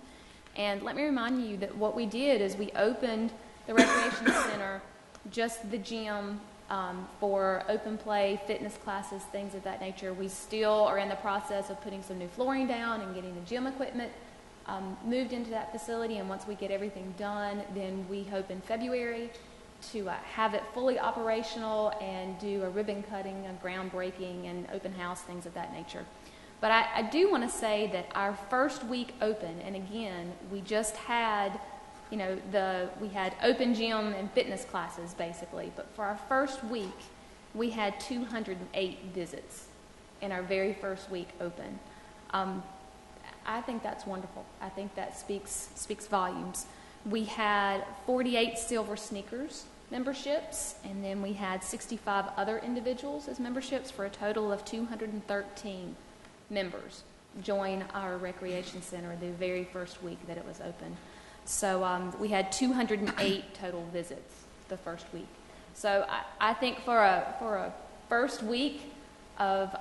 And let me remind you that what we did is we opened the recreation center, just the gym, for open play, fitness classes, things of that nature. We still are in the process of putting some new flooring down and getting the gym equipment moved into that facility, and once we get everything done, then we hope in February to have it fully operational and do a ribbon cutting, a groundbreaking, and open house, things of that nature. But I do want to say that our first week open, and again, we just had, we had open gym and fitness classes basically, but for our first week, we had 208 visits in our very first week open. I think that's wonderful. I think that speaks volumes. We had 48 Silver Sneakers memberships, and then we had 65 other individuals as memberships for a total of 213 members join our recreation center the very first week that it was open. So we had 208 total visits the first week. So I think for a first week of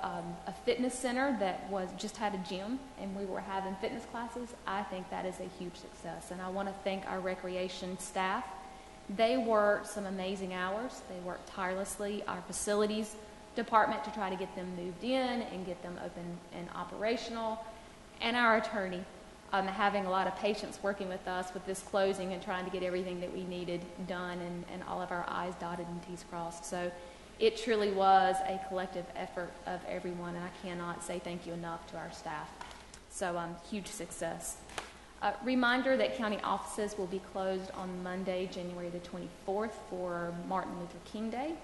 a fitness center that just had a gym and we were having fitness classes, I think that is a huge success. And I want to thank our recreation staff. They worked some amazing hours. They worked tirelessly. Our facilities department to try to get them moved in and get them open and operational. And our attorney having a lot of patience working with us with this closing and trying to get everything that we needed done and all of our I's dotted and T's crossed. So it truly was a collective effort of everyone, and I cannot say thank you enough to our staff. So huge success. Reminder that county offices will be closed on Monday, January the 24th for Martin Luther King Day.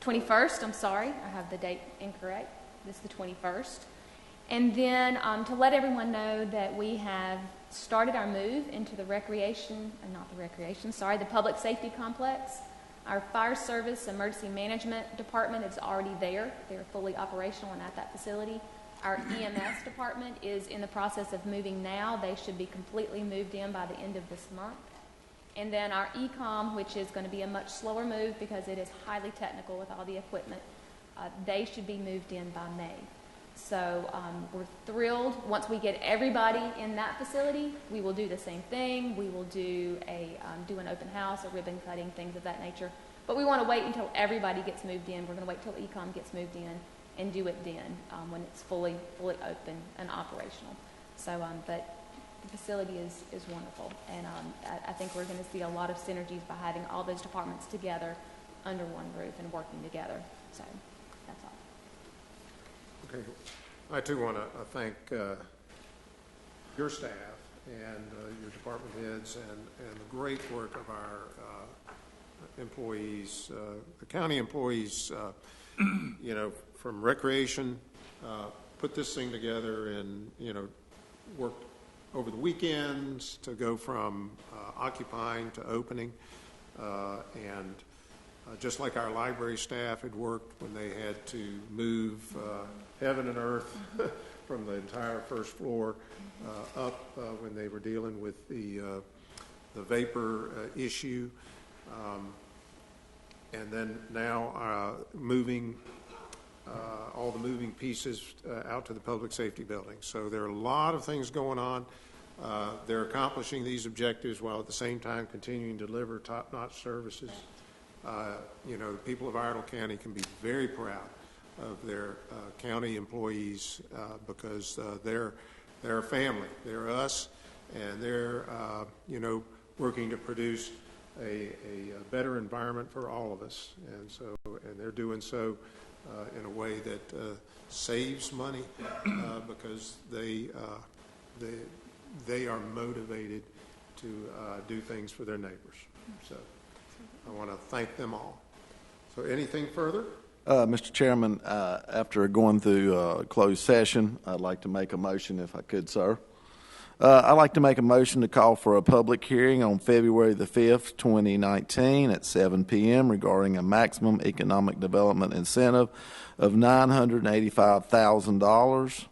21st, I'm sorry. I have the date incorrect. This is the 21st. And then to let everyone know that we have started our move into the the public safety complex. Our fire service emergency management department is already there. They're fully operational and at that facility. Our EMS department is in the process of moving now. They should be completely moved in by the end of this month. And then our ECOM, which is going to be a much slower move because it is highly technical with all the equipment, they should be moved in by May. So we're thrilled. Once we get everybody in that facility, we will do the same thing. We will do an open house, a ribbon cutting, things of that nature. But we want to wait until everybody gets moved in. We're going to wait until ECOM gets moved in and do it then when it's fully open and operational. So, but the facility is wonderful, and I think we're going to see a lot of synergies by having all those departments together under one roof and working together. So that's all.
Okay. I too want to thank your staff and your department heads and the great work of our employees, the county employees, you know, from recreation, put this thing together and, you know, worked over the weekends to go from occupying to opening. And just like our library staff had worked when they had to move heaven and earth from the entire first floor up when they were dealing with the vapor issue. And then now moving all the moving pieces out to the public safety building. So there are a lot of things going on. They're accomplishing these objectives while at the same time continuing to deliver top-notch services. You know, the people of Iredell County can be very proud of their county employees because they're a family. They're us, and they're, you know, working to produce a better environment for all of us. And so, and they're doing so in a way that saves money because they are motivated to do things for their neighbors. So I want to thank them all. So anything further?
Mr. Chairman, after going through closed session, I'd like to make a motion if I could, sir. I'd like to make a motion to call for a public hearing on February the 5th, 2019 at 7 p.m. regarding a maximum economic development incentive of $985,000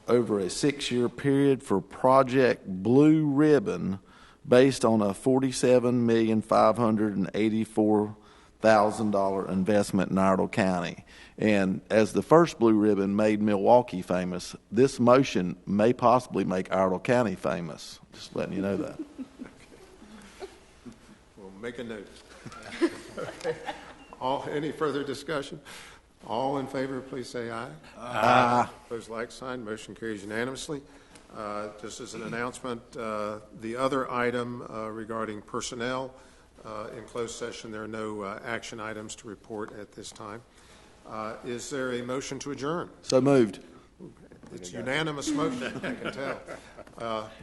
over a 6-year period for Project Blue Ribbon based on a $47,584,000 investment in Iredell County. And as the first Blue Ribbon made Milwaukee famous, this motion may possibly make Iredell County famous. Just letting you know that.
Okay. We'll make a note. Okay. Any further discussion? All in favor, please say aye.
Aye.
Opposed, like sign. Motion carries unanimously. Just as an announcement, the other item regarding personnel, in closed session, there are no action items to report at this time. Is there a motion to adjourn?
So moved.
It's unanimous motion, I can tell.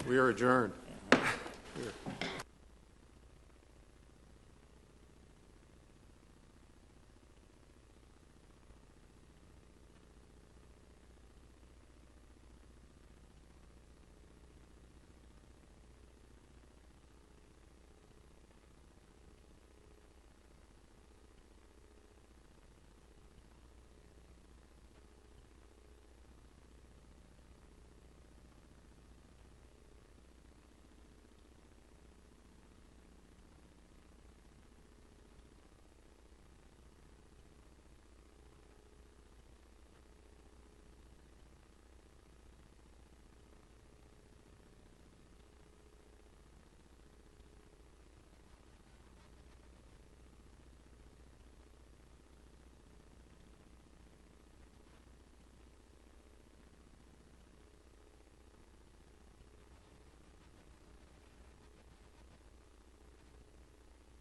We are adjourned. Here.